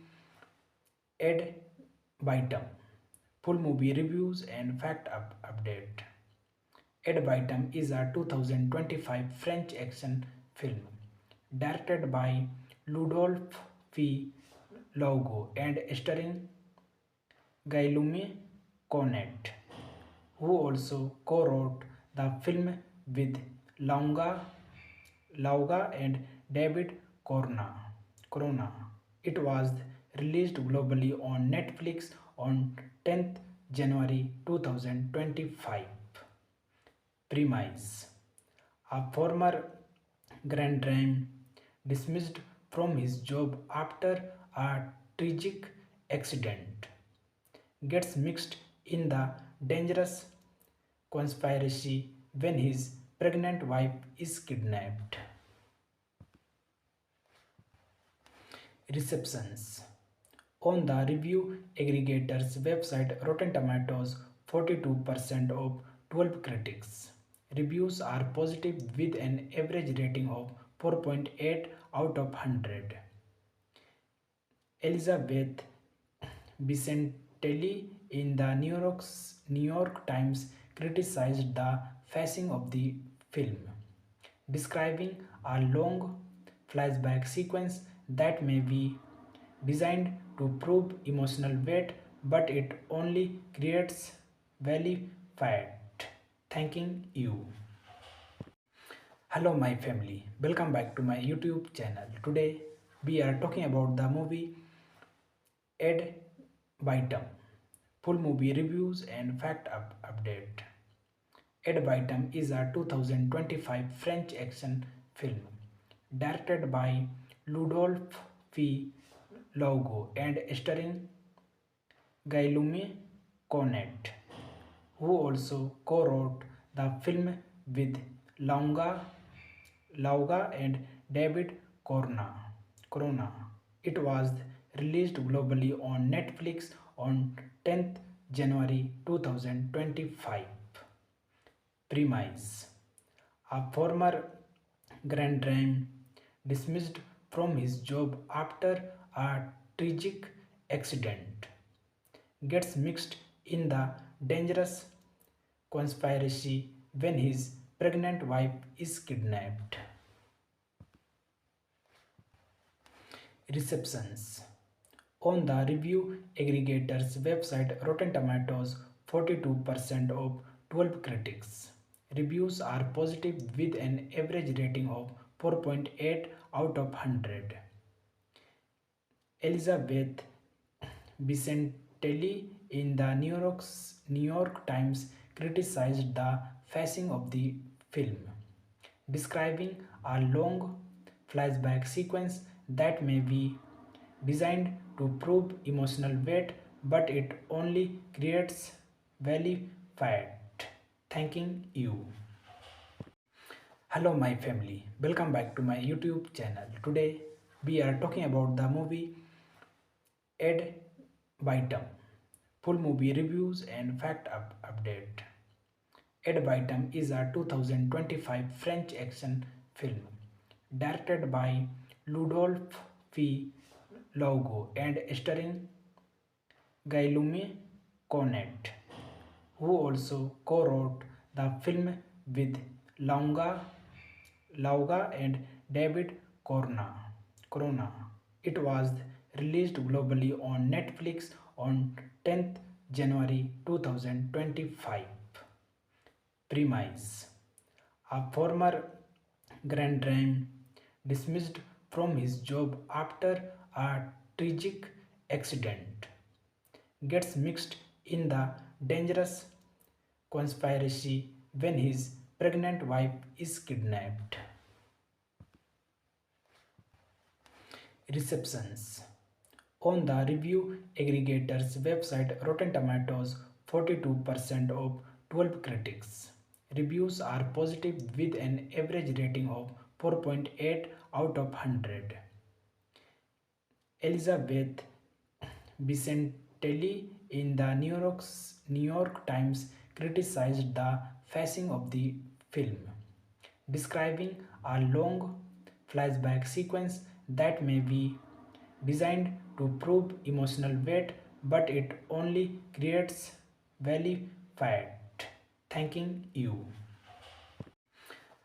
Ed Vitam. Full movie reviews and update. Ed Vitam is a 2025 French action film directed by Ludolphe Laugo and starring Guillaume Cornet, who also co-wrote the film with Lauga, Lauga and David Corona. It was released globally on Netflix on 10th January 2025. Premise. A former Grand Dame dismissed from his job after a tragic accident gets mixed in the dangerous conspiracy when his pregnant wife is kidnapped. Receptions. On the review aggregator's website Rotten Tomatoes, 42% of 12 critics. Reviews are positive with an average rating of 4.8 out of 100. Elizabeth Vicentelli in the New York Times criticized the pacing of the film, describing a long flashback sequence that may be designed to prove emotional weight, but it only creates value fat. Thanking you. Hello, my family. Welcome back to my YouTube channel. Today, we are talking about the movie Ed Vitam. Full movie reviews and update. Ed Vitam is a 2025 French action film directed by Ludolphe Laugo and starring Guillaume Cornet, who also co-wrote the film with Lauga and David Corona. It was released globally on Netflix on 10th January 2025. Premise. A former Grand Dame dismissed from his job after a tragic accident gets mixed in the dangerous conspiracy when his pregnant wife is kidnapped. Receptions. On the review aggregator's website Rotten Tomatoes, 42% of 12 critics. Reviews are positive with an average rating of 4.8 out of 100. Elizabeth Vicentelli in the New York Times criticized the pacing of the film, describing a long flashback sequence that may be designed to prove emotional weight, but it only creates value fat. Thanking you. Hello, my family. Welcome back to my YouTube channel. Today, we are talking about the movie Ed Vitam. Full movie reviews and update. Ed Vitam is a 2025 French action film directed by Ludolphe Laugo and starring Guillaume Cornet, who also co-wrote the film with Lauga and David Corona. It was released globally on Netflix on 10th January 2025. Premise: a former Grand Dame dismissed from his job after a tragic accident gets mixed in the dangerous conspiracy when his pregnant wife is kidnapped. Receptions: on the review aggregator's website Rotten Tomatoes, 42% of 12 critics. Reviews are positive with an average rating of 4.8 out of 100. Elizabeth Vicentelli in the New York Times criticized the pacing of the film, describing a long flashback sequence that may be designed to prove emotional weight, but it only creates value fat. Thanking you.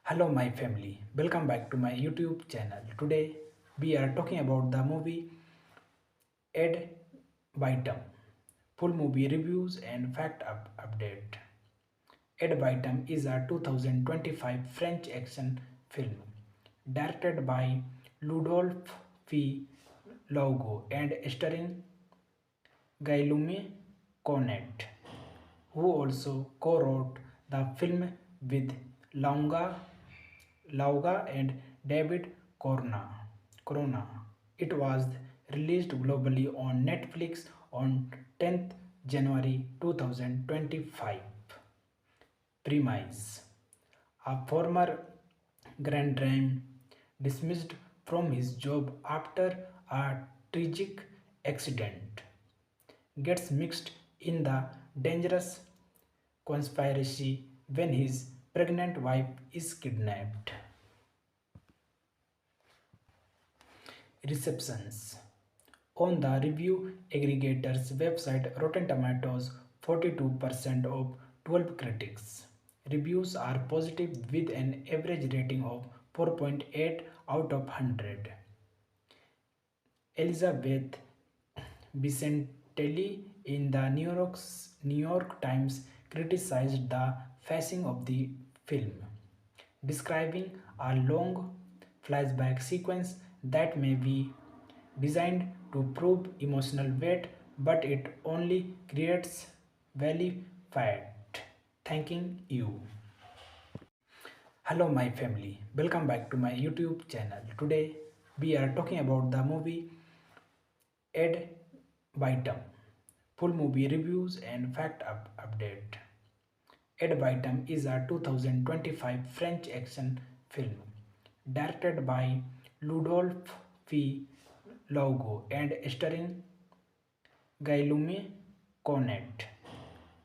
Hello, my family. Welcome back to my YouTube channel. Today, we are talking about the movie Ed Vitam. Full movie reviews and update. Ed Vitam is a 2025 French action film directed by Ludolphe Laugo and starring Guillaume Cornet, who also co-wrote the film with Lauga, Lauga and David Corona. It was released globally on Netflix on 10th January 2025. Premise: a former Grand Dame dismissed from his job after a tragic accident gets mixed in the dangerous conspiracy when his pregnant wife is kidnapped. Receptions: on the review aggregator's website Rotten Tomatoes, 42% of 12 critics. Reviews are positive with an average rating of 4.8 out of 100. Elizabeth Vicentelli in the New York Times criticized the pacing of the film, describing a long flashback sequence that may be designed to prove emotional weight, but it only creates value fat. Thanking you. Hello, my family. Welcome back to my YouTube channel. Today, we are talking about the movie Ed Vitam. Full movie reviews and update. Ed Vitam is a 2025 French action film directed by Ludolphe Laugo and starring Guillaume Cornet,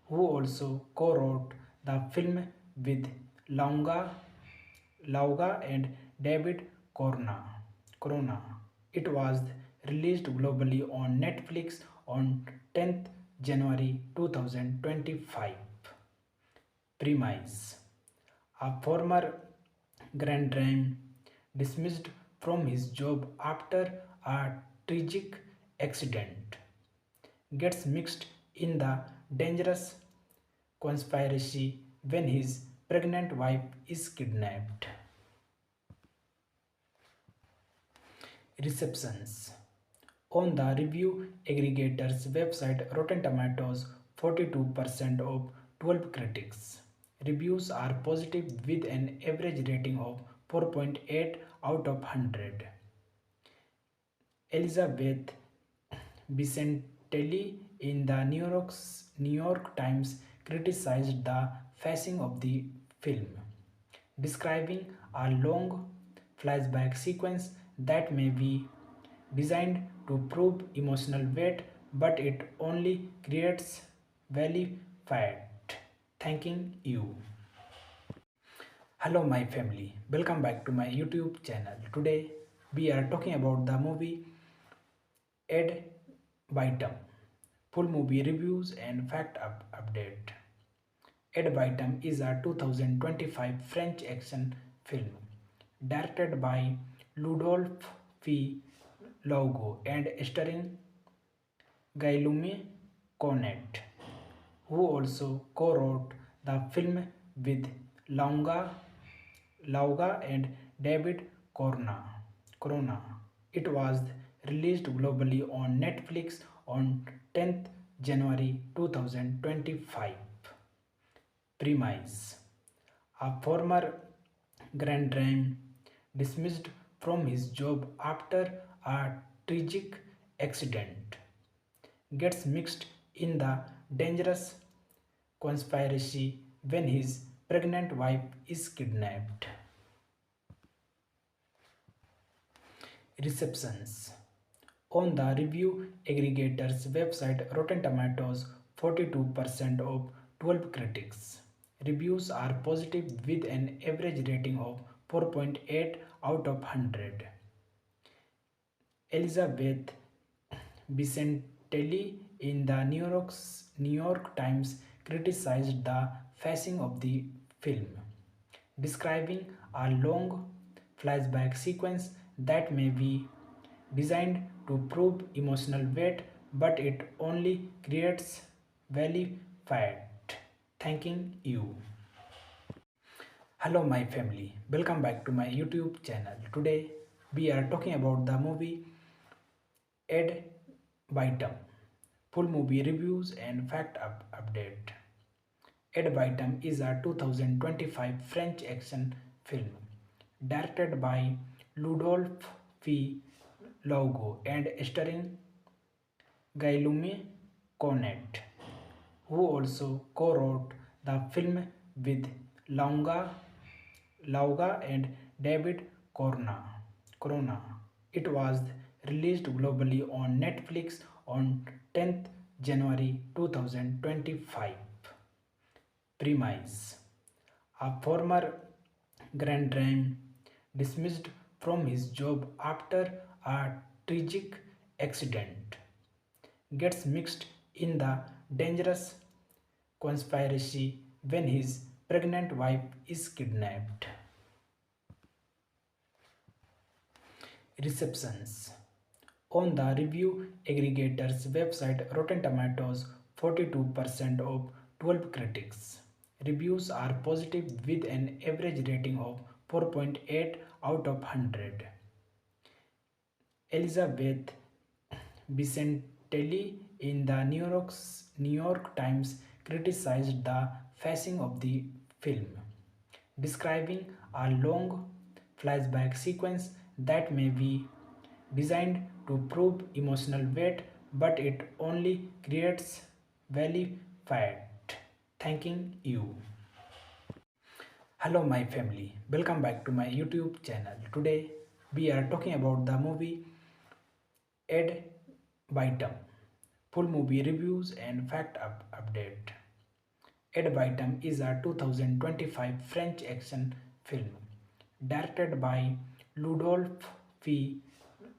who also co-wrote the film with Lauga and David Corona. It was released globally on Netflix on 10th January 2025. Premise: a former Grand Dame dismissed from his job after a tragic accident gets mixed in the dangerous conspiracy when his pregnant wife is kidnapped. Receptions: on the review aggregator's website Rotten Tomatoes, 42% of 12 critics. Reviews are positive with an average rating of 4.8 out of 100. Elizabeth Vicentelli in the New York Times criticized the pacing of the film, describing a long flashback sequence that may be designed to prove emotional weight, but it only creates value fat. Thanking you. Hello, my family. Welcome back to my YouTube channel. Today, we are talking about the movie Ed Vitam. Full movie reviews and update. Ed Vitam is a 2025 French action film directed by Ludolphe logo and starring Guillaume Cornet, who also co-wrote the film with Launga, Lauga and David Corona. It was released globally on Netflix on 10th January 2025. Premise: a former Grand Dame dismissed from his job after a tragic accident gets mixed in the dangerous conspiracy when his pregnant wife is kidnapped. Receptions: on the review aggregator's website Rotten Tomatoes, 42% of 12 critics. Reviews are positive with an average rating of 4.8 out of 100. Elizabeth Vicentelli in the New York Times criticized the pacing of the film, describing a long flashback sequence that may be designed to prove emotional weight, but it only creates value fat. Thanking you. Hello, my family. Welcome back to my YouTube channel. Today, we are talking about the movie Ed Vitam. Full movie reviews and update. Ed Vitam is a 2025 French action film directed by Ludolphe Logo and starring Guillaume Cornet, who also co-wrote the film with Lauga and David Corona. It was released globally on Netflix on 10th January 2025. Premise: a former Grand Dame dismissed from his job after a tragic accident gets mixed in the dangerous conspiracy when his pregnant wife is kidnapped. Receptions: on the review aggregator's website Rotten Tomatoes, 42% of 12 critics. Reviews are positive with an average rating of 4.8 out of 100. Elizabeth Vicentelli in the New York Times criticized the pacing of the film, describing a long flashback sequence that may be designed to prove emotional weight, but it only creates value fat. Thanking you. Hello, my family. Welcome back to my YouTube channel. Today, we are talking about the movie Ed Vitam. Full movie reviews and update. Ed Vitam is a 2025 French action film directed by Ludolphe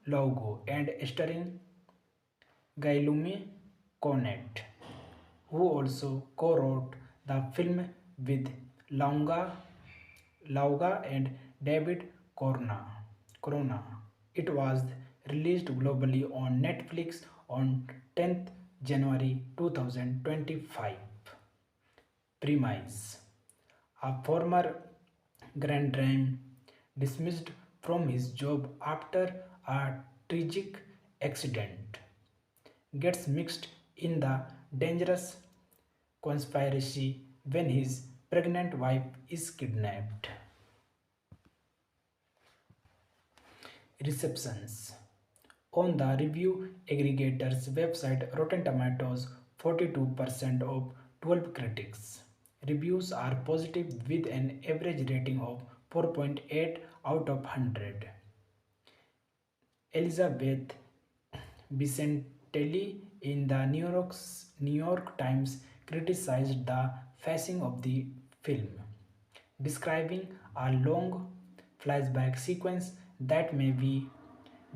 Logo and starring Guillaume Cornet, who also co-wrote the film with Lauga and David Corona. It was released globally on Netflix on 10th January 2025. Premise: a former Grand Dame dismissed from his job after a tragic accident gets mixed in the dangerous conspiracy when his pregnant wife is kidnapped. Receptions: on the review aggregator's website Rotten Tomatoes, 42% of 12 critics. Reviews are positive with an average rating of 4.8 out of 100. Elizabeth Vicentelli in the New York Times criticized the pacing of the film, describing a long flashback sequence that may be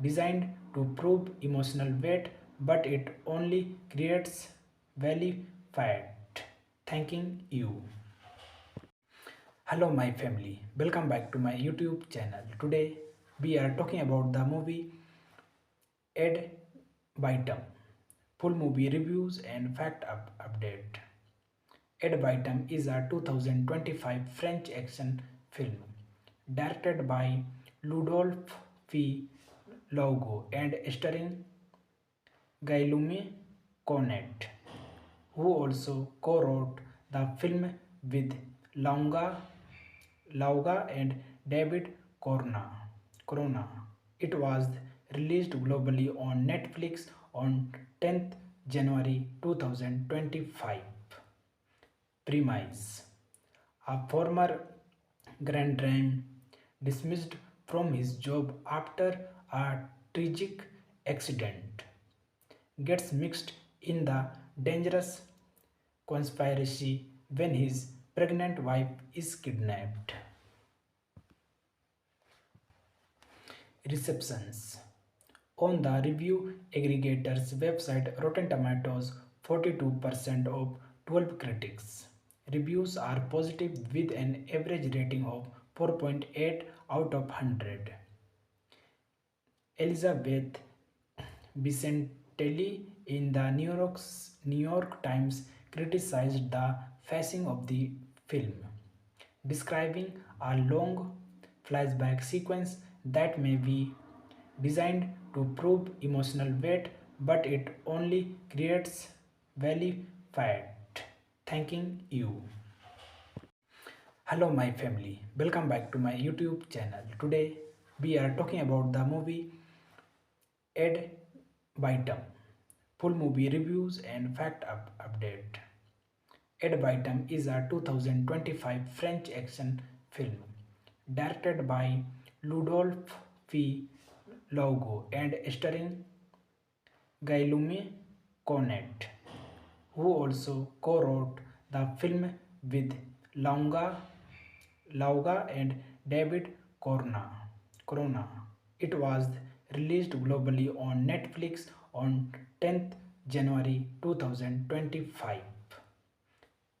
designed to prove emotional weight, but it only creates value fat. Thanking you. Hello, my family. Welcome back to my YouTube channel. Today, we are talking about the movie Ed Vitam. Full movie reviews and update. Ed Vitam is a 2025 French action film directed by Ludolphe Logo and starring Guillaume Cornet, who also co-wrote the film with Longa, Lauga and David Corona. It was released globally on Netflix on 10th January 2025. Premise: a former Grand Dame dismissed from his job after a tragic accident gets mixed in the dangerous conspiracy when his pregnant wife is kidnapped. Receptions: on the review aggregator's website Rotten Tomatoes, 42% of 12 critics. Reviews are positive with an average rating of 4.8 out of 100. Elizabeth Vicentelli in the New York Times criticized the pacing of the film, describing a long flashback sequence that may be designed to prove emotional weight, but it only creates value fat. Thanking you. Hello, my family. Welcome back to my YouTube channel. Today, we are talking about the movie Ed Vitam. Full movie reviews and update. Ed Vitam is a 2025 French action film directed by Ludolphe Logo and starring Guillaume Cornet, who also co-wrote the film with Lauga and David Corona. It was released globally on Netflix on 10th January 2025.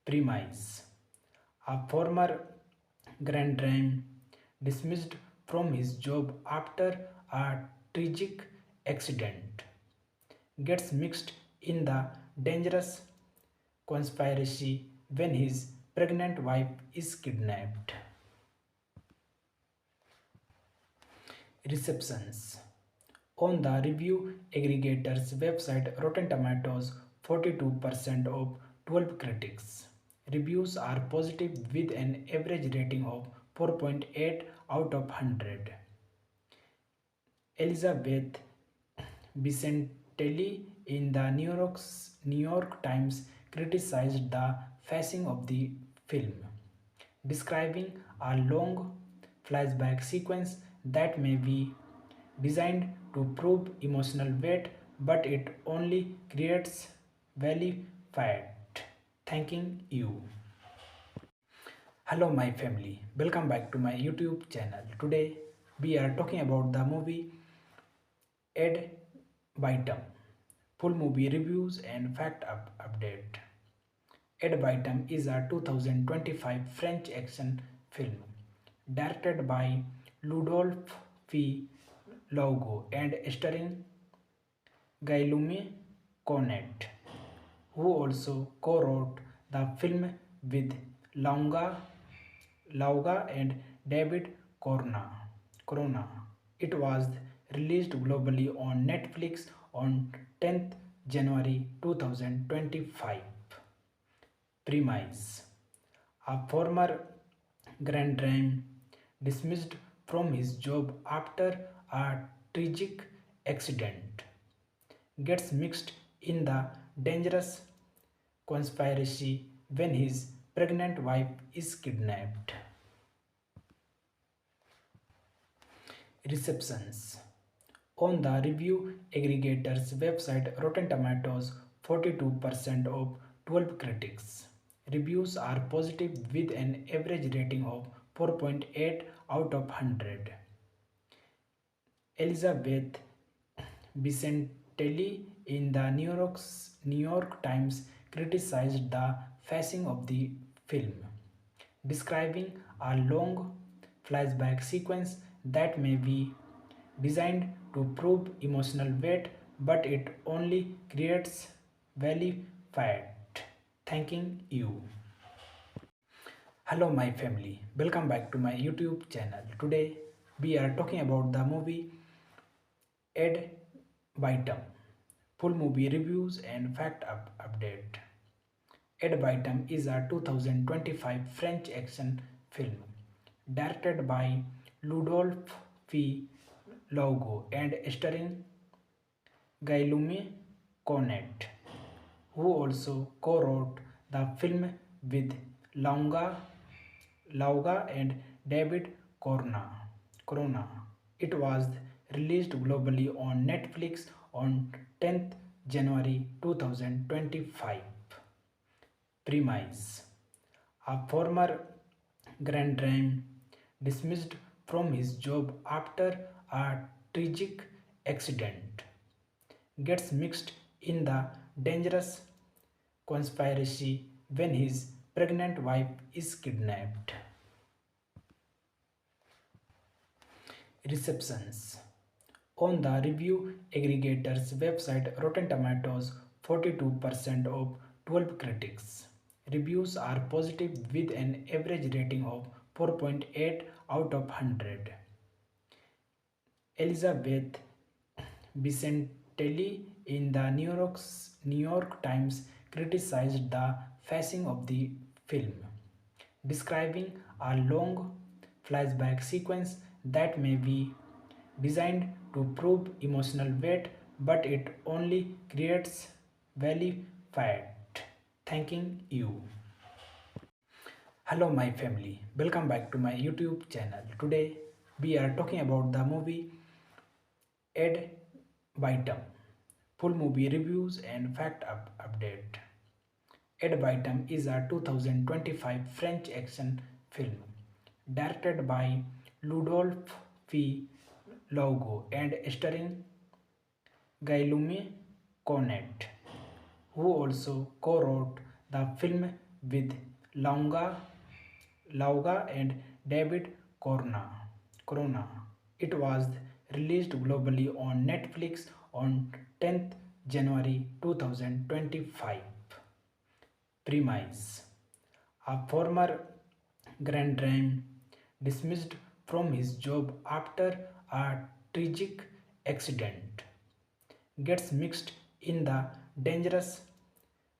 Premise: a former Grand Dame dismissed from his job after a tragic accident gets mixed in the dangerous conspiracy when his pregnant wife is kidnapped. Receptions: on the review aggregator's website Rotten Tomatoes, 42% of 12 critics. Reviews are positive with an average rating of 4.8 out of 100. Elizabeth Vicentelli in the New York Times criticized the pacing of the film, describing a long flashback sequence that may be designed to prove emotional weight, but it only creates value fat. Thanking you. Hello, my family. Welcome back to my YouTube channel. Today, we are talking about the movie Ed Vitam. Full movie reviews and update. Ed Vitam is a 2025 French action film directed by Ludolphe Logo and starring Guillaume Cornet, who also co-wrote the film with Lauga and David Corona. It was released globally on Netflix on 10th January 2025. Premise: a former Grand Dame dismissed from his job after a tragic accident gets mixed in the dangerous conspiracy when his pregnant wife is kidnapped. Receptions: on the review aggregator's website Rotten Tomatoes, 42% of 12 critics. Reviews are positive with an average rating of 4.8 out of 100. Elizabeth Vicentelli in the New York Times criticized the pacing of the film, describing a long flashback sequence that may be designed to prove emotional weight, but it only creates value fat. Thanking you. Hello, my family. Welcome back to my YouTube channel. Today, we are talking about the movie Ad Vitam. Full movie reviews and update. Ad Vitam is a 2025 French action film directed by Ludolphe Logo and starring Guillaume Cornet, who also co-wrote the film with Longa, Lauga and David Corona. It was released globally on Netflix on 10th January 2025. Premise: a former Grand Dame dismissed from his job after a tragic accident gets mixed in the dangerous conspiracy when his pregnant wife is kidnapped. Receptions: on the review aggregator's website Rotten Tomatoes, 42% of 12 critics. Reviews are positive with an average rating of 4.8 out of 100. Elizabeth Vicentelli in the New York Times criticized the pacing of the film, describing a long flashback sequence that may be designed to prove emotional weight, but it only creates value fat. Thanking you. Hello, my family. Welcome back to my YouTube channel. Today, we are talking about the movie Ad Vitam. Full movie reviews and update. Ad Vitam is a 2025 French action film directed by Ludolphe Logo and starring Guillaume Cornet, who also co-wrote the film with Lauga and David Corona. It was released globally on Netflix on 10th January 2025. Premise: a former Grand Dame dismissed from his job after a tragic accident gets mixed in the dangerous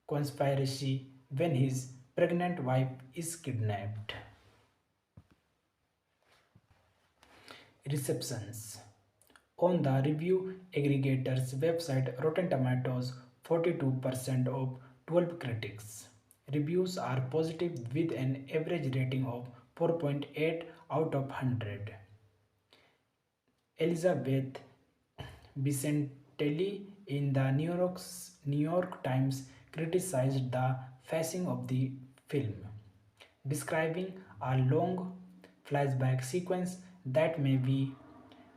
conspiracy when his pregnant wife is kidnapped. Receptions: on the review aggregator's website Rotten Tomatoes, 42% of 12 critics. Reviews are positive with an average rating of 4.8 out of 100. Elizabeth Vicentelli in the New York Times criticized the pacing of the film, describing a long flashback sequence that may be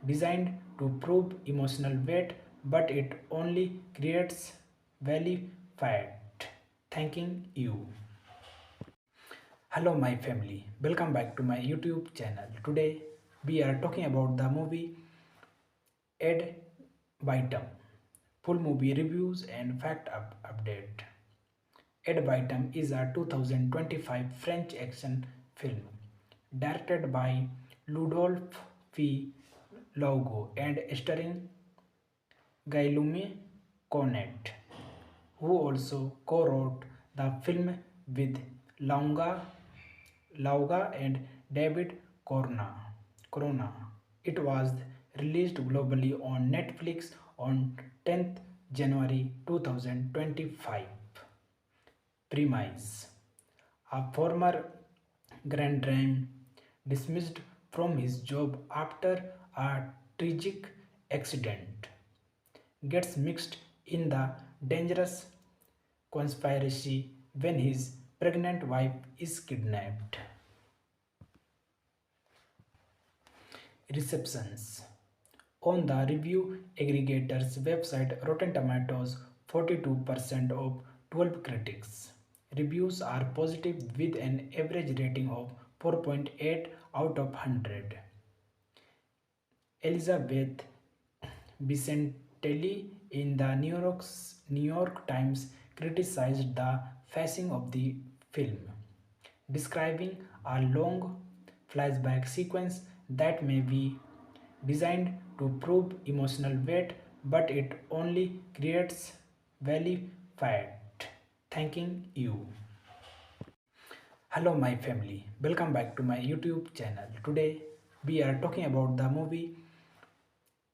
designed to prove emotional weight, but it only creates value fat. Thanking you. Hello, my family. Welcome back to my YouTube channel. Today, we are talking about the movie Ad Vitam. Full movie reviews and update. Ad Vitam is a 2025 French action film directed by Ludolphe Logo and starring Guillaume Cornet, who also co-wrote the film with Lauga and David Corona. It was released globally on Netflix on 10th January 2025. Premise: a former Grand Dame dismissed from his job after a tragic accident gets mixed in the dangerous conspiracy when his pregnant wife is kidnapped. Receptions: on the review aggregator's website Rotten Tomatoes, 42% of 12 critics. Reviews are positive with an average rating of 4.8 out of 100. Elizabeth Bicentelli in the New York Times criticized the pacing of the film, describing a long flashback sequence that may be designed to prove emotional weight, but it only creates valley fat. Thanking you. Hello, my family. Welcome back to my YouTube channel. Today, we are talking about the movie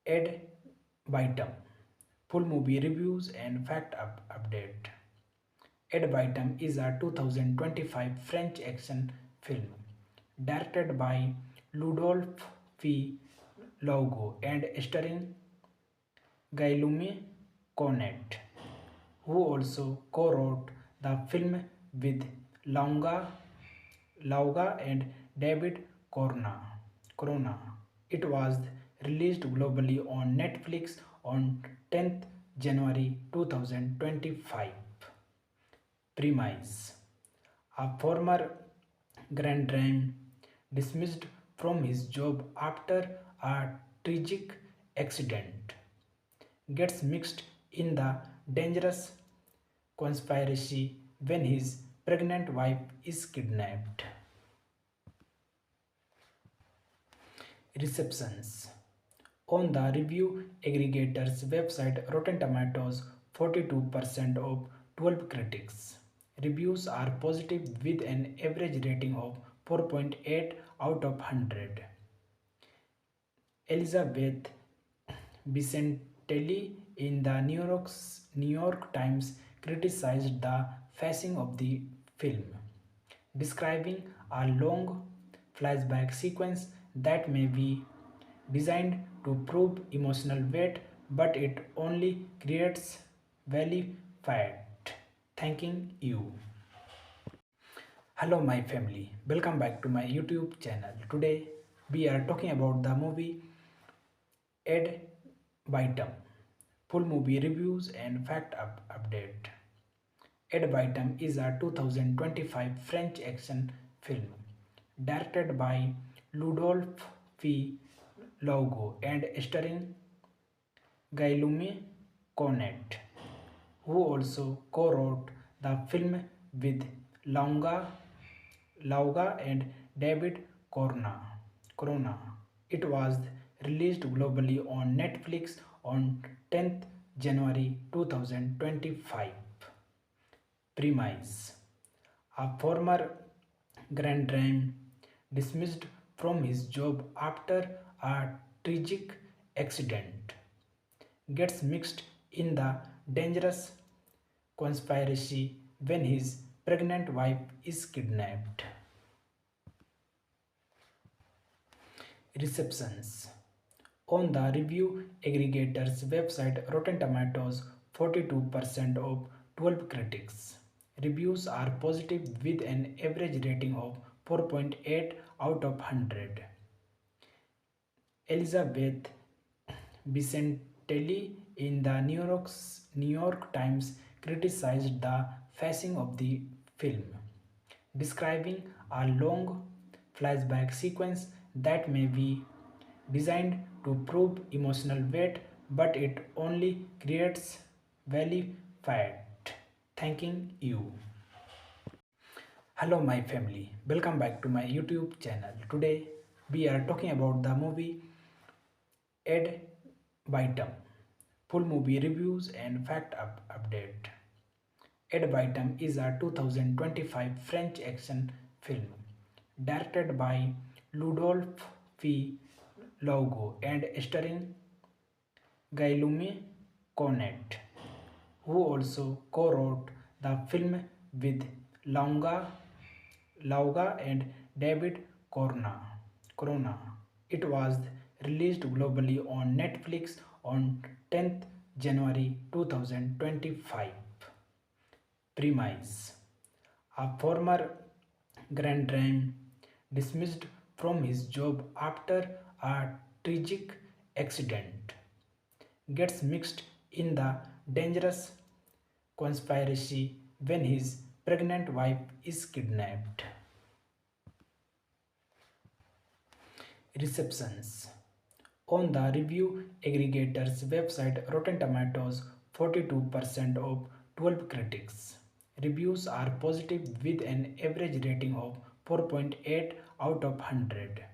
Ed Vitam. Full movie reviews and update. Ed Vitam is a 2025 French action film directed by Ludolphe Laugo and starring Guillaume Cornet, who also co-wrote the film with Lauga and David Corona. It was released globally on Netflix on 10th January 2025. Premise: a former Grand Dame dismissed from his job after a tragic accident gets mixed in the dangerous conspiracy when his pregnant wife is kidnapped. Receptions: on the review aggregator's website Rotten Tomatoes, 42% of 12 critics. Reviews are positive with an average rating of 4.8 out of 100. Elizabeth Bicentelli in the New York Times criticized the pacing of the film, describing a long flashback sequence that may be designed to prove emotional weight, but it only creates valley fat. Thanking you. Hello, my family. Welcome back to my YouTube channel. Today, we are talking about the movie Ed Vitam. Full movie reviews and update. Ed Vitam is a 2025 French action film directed by Ludolphe Laugo and starring Guillaume Cornet, who also co-wrote the film with Lauga and David Corona. It was released globally on Netflix on 10th January 2025. Premise: a former Grand Dame dismissed from his job after a tragic accident gets mixed in the dangerous conspiracy when his pregnant wife is kidnapped. Receptions: on the review aggregator's website Rotten Tomatoes, 42% of 12 critics. Reviews are positive with an average rating of 4.8 out of 100. Elizabeth Bicentelli in the New York Times criticized the pacing of the film, describing a long flashback sequence that may be designed to prove emotional weight, but it only creates valley fat. Thanking you. Hello, my family. Welcome back to my YouTube channel. Today, we are talking about the movie Ed Vitam. Full movie reviews and update. Ed Vitam is a 2025 French action film directed by Ludolphe Laugo and starring Guillaume Cornet, who also co-wrote the film with Lauga and David Corona. It was released globally on Netflix on 10th January 2025. Premise: a former Grand Dame dismissed from his job after a tragic accident gets mixed in the dangerous conspiracy when his pregnant wife is kidnapped. Receptions: On the review aggregator's website Rotten Tomatoes, 42% of 12 critics. Reviews are positive with an average rating of 4.8 out of 100.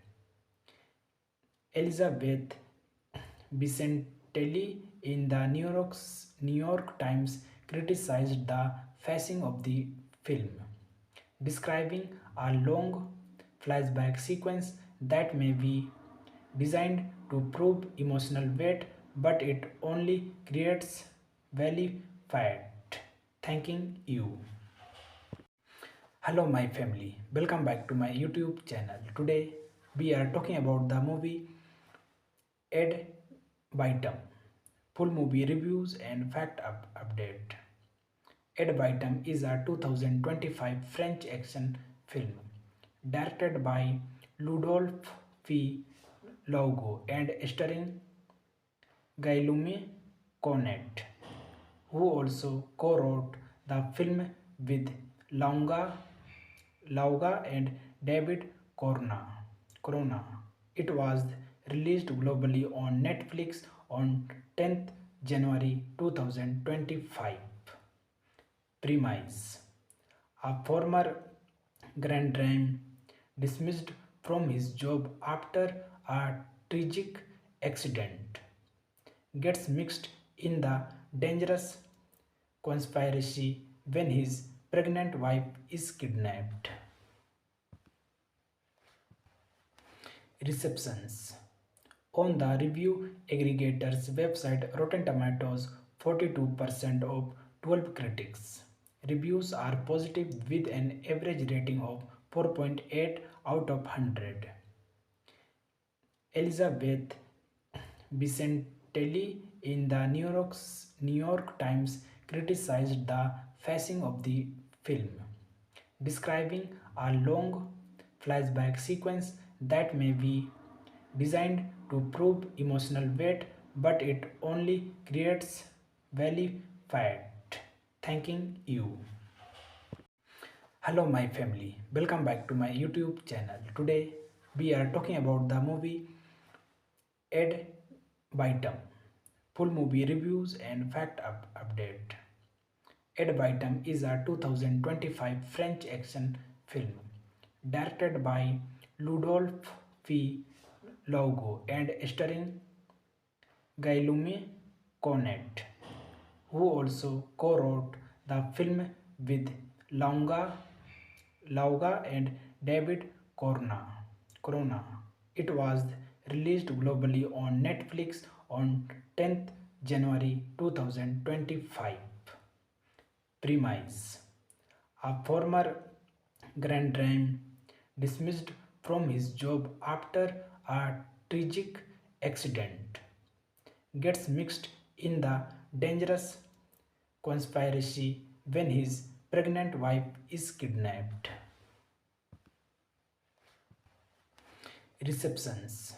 Elizabeth Vicentelli in the New York Times criticized the pacing of the film, describing a long flashback sequence that may be designed to prove emotional weight, but it only creates valley fat. Thanking you. Hello, my family. Welcome back to my YouTube channel. Today, we are talking about the movie Ed Vitam. Full movie reviews and update. Ed Vitam is a 2025 French action film directed by Ludolphe Laugo and starring Guillaume Cornet, who also co-wrote the film with Lauga and David Corona. It was released globally on Netflix on 10th January 2025. Premise: a former Grand Dame dismissed from his job after a tragic accident gets mixed in the dangerous conspiracy when his pregnant wife is kidnapped. Receptions: on the review aggregator's website Rotten Tomatoes, 42% of 12 critics. Reviews are positive with an average rating of 4.8 out of 100. Elizabeth Vicentelli in the New York Times criticized the pacing of the film, describing a long flashback sequence that may be designed to prove emotional weight, but it only creates valley fat. Thanking you. Hello, my family. Welcome back to my YouTube channel. Today, we are talking about the movie Ed Vitam. Full movie reviews and update. Ed Vitam is a 2025 French action film directed by Ludolphe Laugo and starring Guillaume Cornet, who also co-wrote the film with Lauga and David Corona. It was released globally on Netflix on 10th January 2025. Premise: a former Grand Dame dismissed from his job after a tragic accident gets mixed in the dangerous conspiracy when his pregnant wife is kidnapped. Receptions: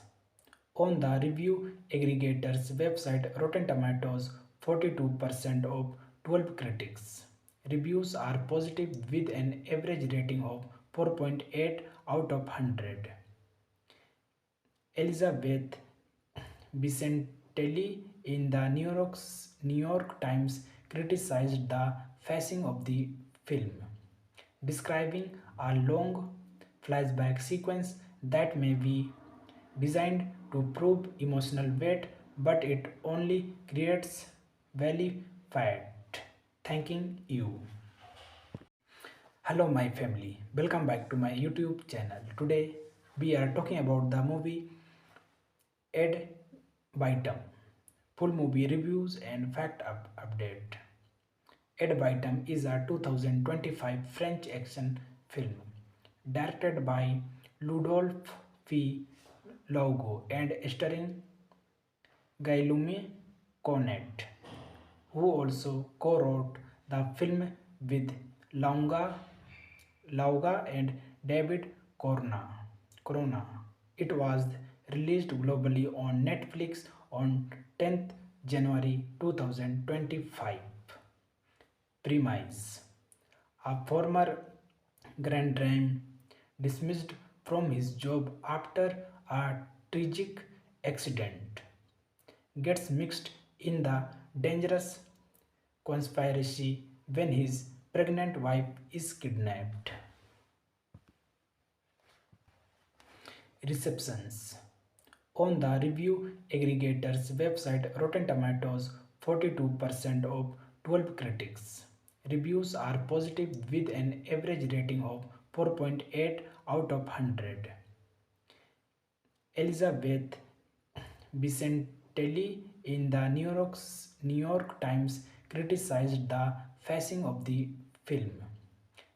on the review aggregator's website Rotten Tomatoes, 42% of 12 critics. Reviews are positive with an average rating of 4.8 out of 100. Elizabeth Vicentelli in the New York Times criticized the pacing of the film, describing a long flashback sequence that may be designed to prove emotional weight, but it only creates valley fat. Thanking you. Hello, my family. Welcome back to my YouTube channel. Today, we are talking about the movie Ed Vitam. Full movie reviews and update. Ed Vitam is a 2025 French action film directed by Ludolphe Laugo and starring Guillaume Cornet, who also co-wrote the film with Lauga and David Corona. It was released globally on Netflix on 10th January 2025. Premise: a former Grand Dame dismissed from his job after a tragic accident, gets mixed in the dangerous conspiracy when his pregnant wife is kidnapped. Receptions. On the review aggregator's website Rotten Tomatoes, 42% of 12 critics. Reviews are positive with an average rating of 4.8 out of 100. Elizabeth Vicentelli in the New York Times criticized the pacing of the film,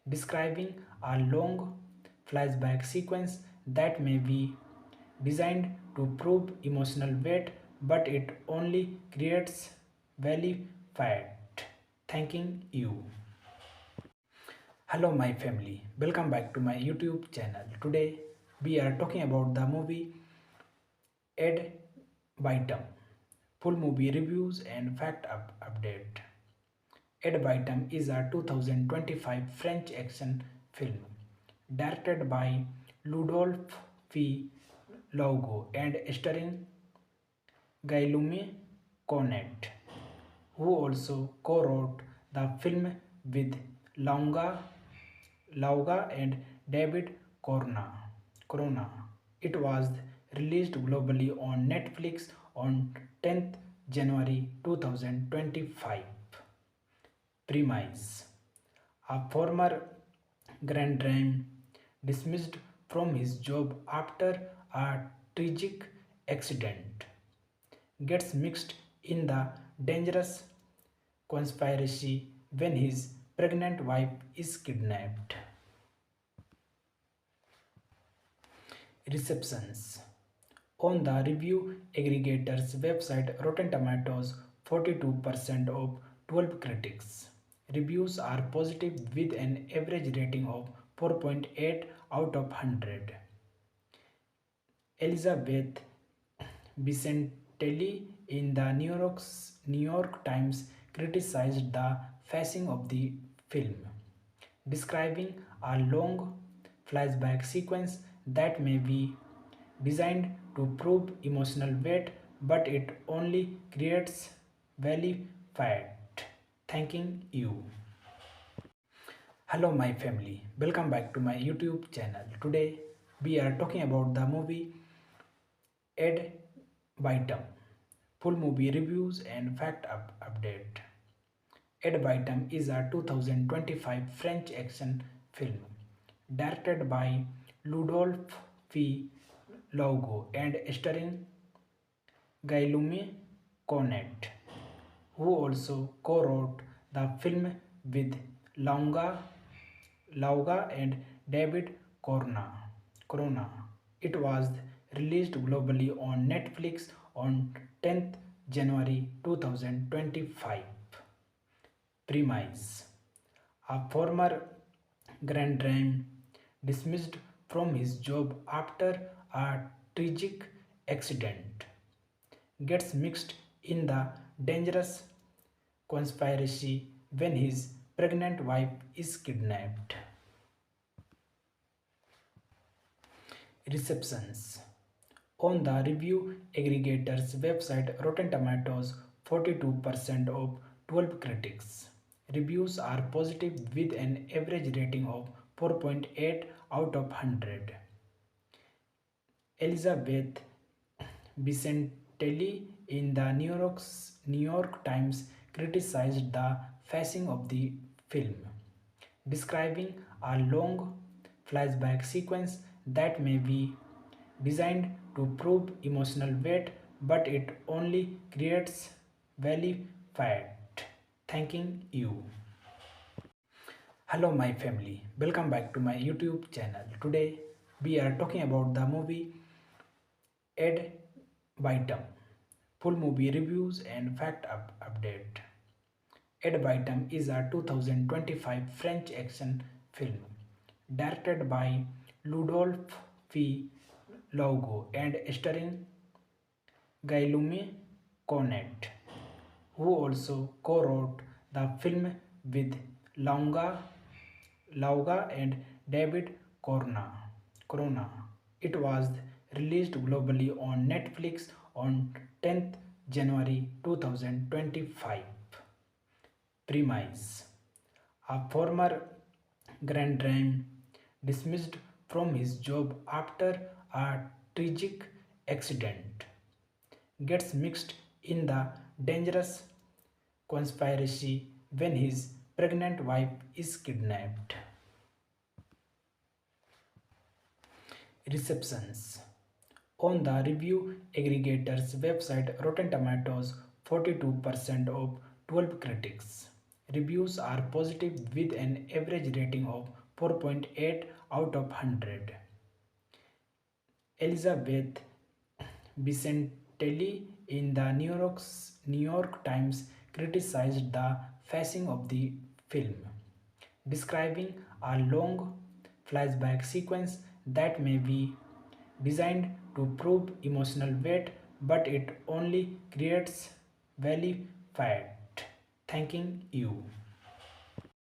describing a long flashback sequence that may be designed to prove emotional weight, but it only creates value fat. Thanking you. Hello, my family. Welcome back to my YouTube channel. Today, we are talking about the movie Ed Vitam. Full movie reviews and update. Ed Vitam is a 2025 French action film directed by Ludolphe Laugo and starring Guillaume Cornet, who also co-wrote the film with Lauga and David Corona. It was released globally on Netflix on 10th January 2025. Premise. A former Grand Dame dismissed from his job after a tragic accident gets mixed in the dangerous conspiracy when his pregnant wife is kidnapped. Receptions. On the review aggregator's website Rotten Tomatoes, 42% of 12 critics. Reviews are positive with an average rating of 4.8 out of 100. Elizabeth Vicentelli in the New York Times criticized the pacing of the film, describing a long flashback sequence that may be designed to prove emotional weight, but it only creates value fat. Thanking you. Hello, my family. Welcome back to my YouTube channel. Today, we are talking about the movie Ed Vitam. Full movie reviews and update. Ed Vitam is a 2025 French action film directed by Ludolphe Laugo and starring Guillaume Cornet, who also co-wrote the film with Lauga and David Corona. It was released globally on Netflix on 10th January 2025. Premise. A former Grand Dame dismissed from his job after a tragic accident gets mixed in the dangerous conspiracy when his pregnant wife is kidnapped. Receptions. On the review aggregator's website Rotten Tomatoes, 42% of 12 critics. Reviews are positive with an average rating of 4.8 out of 100. Elizabeth Vicentelli in the New York Times criticized the pacing of the film, describing a long flashback sequence that may be designed to prove emotional weight, but it only creates value fat. Thanking you. Hello, my family. Welcome back to my YouTube channel. Today, we are talking about the movie Ed Vitam. Full movie reviews and update. Ed Vitam is a 2025 French action film directed by Ludolphe Laugo and starring Guillaume Cornet, who also co-wrote the film with Lauga and David Corona. It was released globally on Netflix on 10th January 2025. Premise: a former Grand Dame dismissed from his job after a tragic accident gets mixed in the dangerous conspiracy when his pregnant wife is kidnapped. Receptions: on the review aggregator's website Rotten Tomatoes, 42% of 12 critics. Reviews are positive with an average rating of 4.8 out of 100. Elizabeth Vicentelli in the New York Times criticized the pacing of the film, describing a long flashback sequence that may be designed to prove emotional weight, but it only creates valley fat. Thanking you.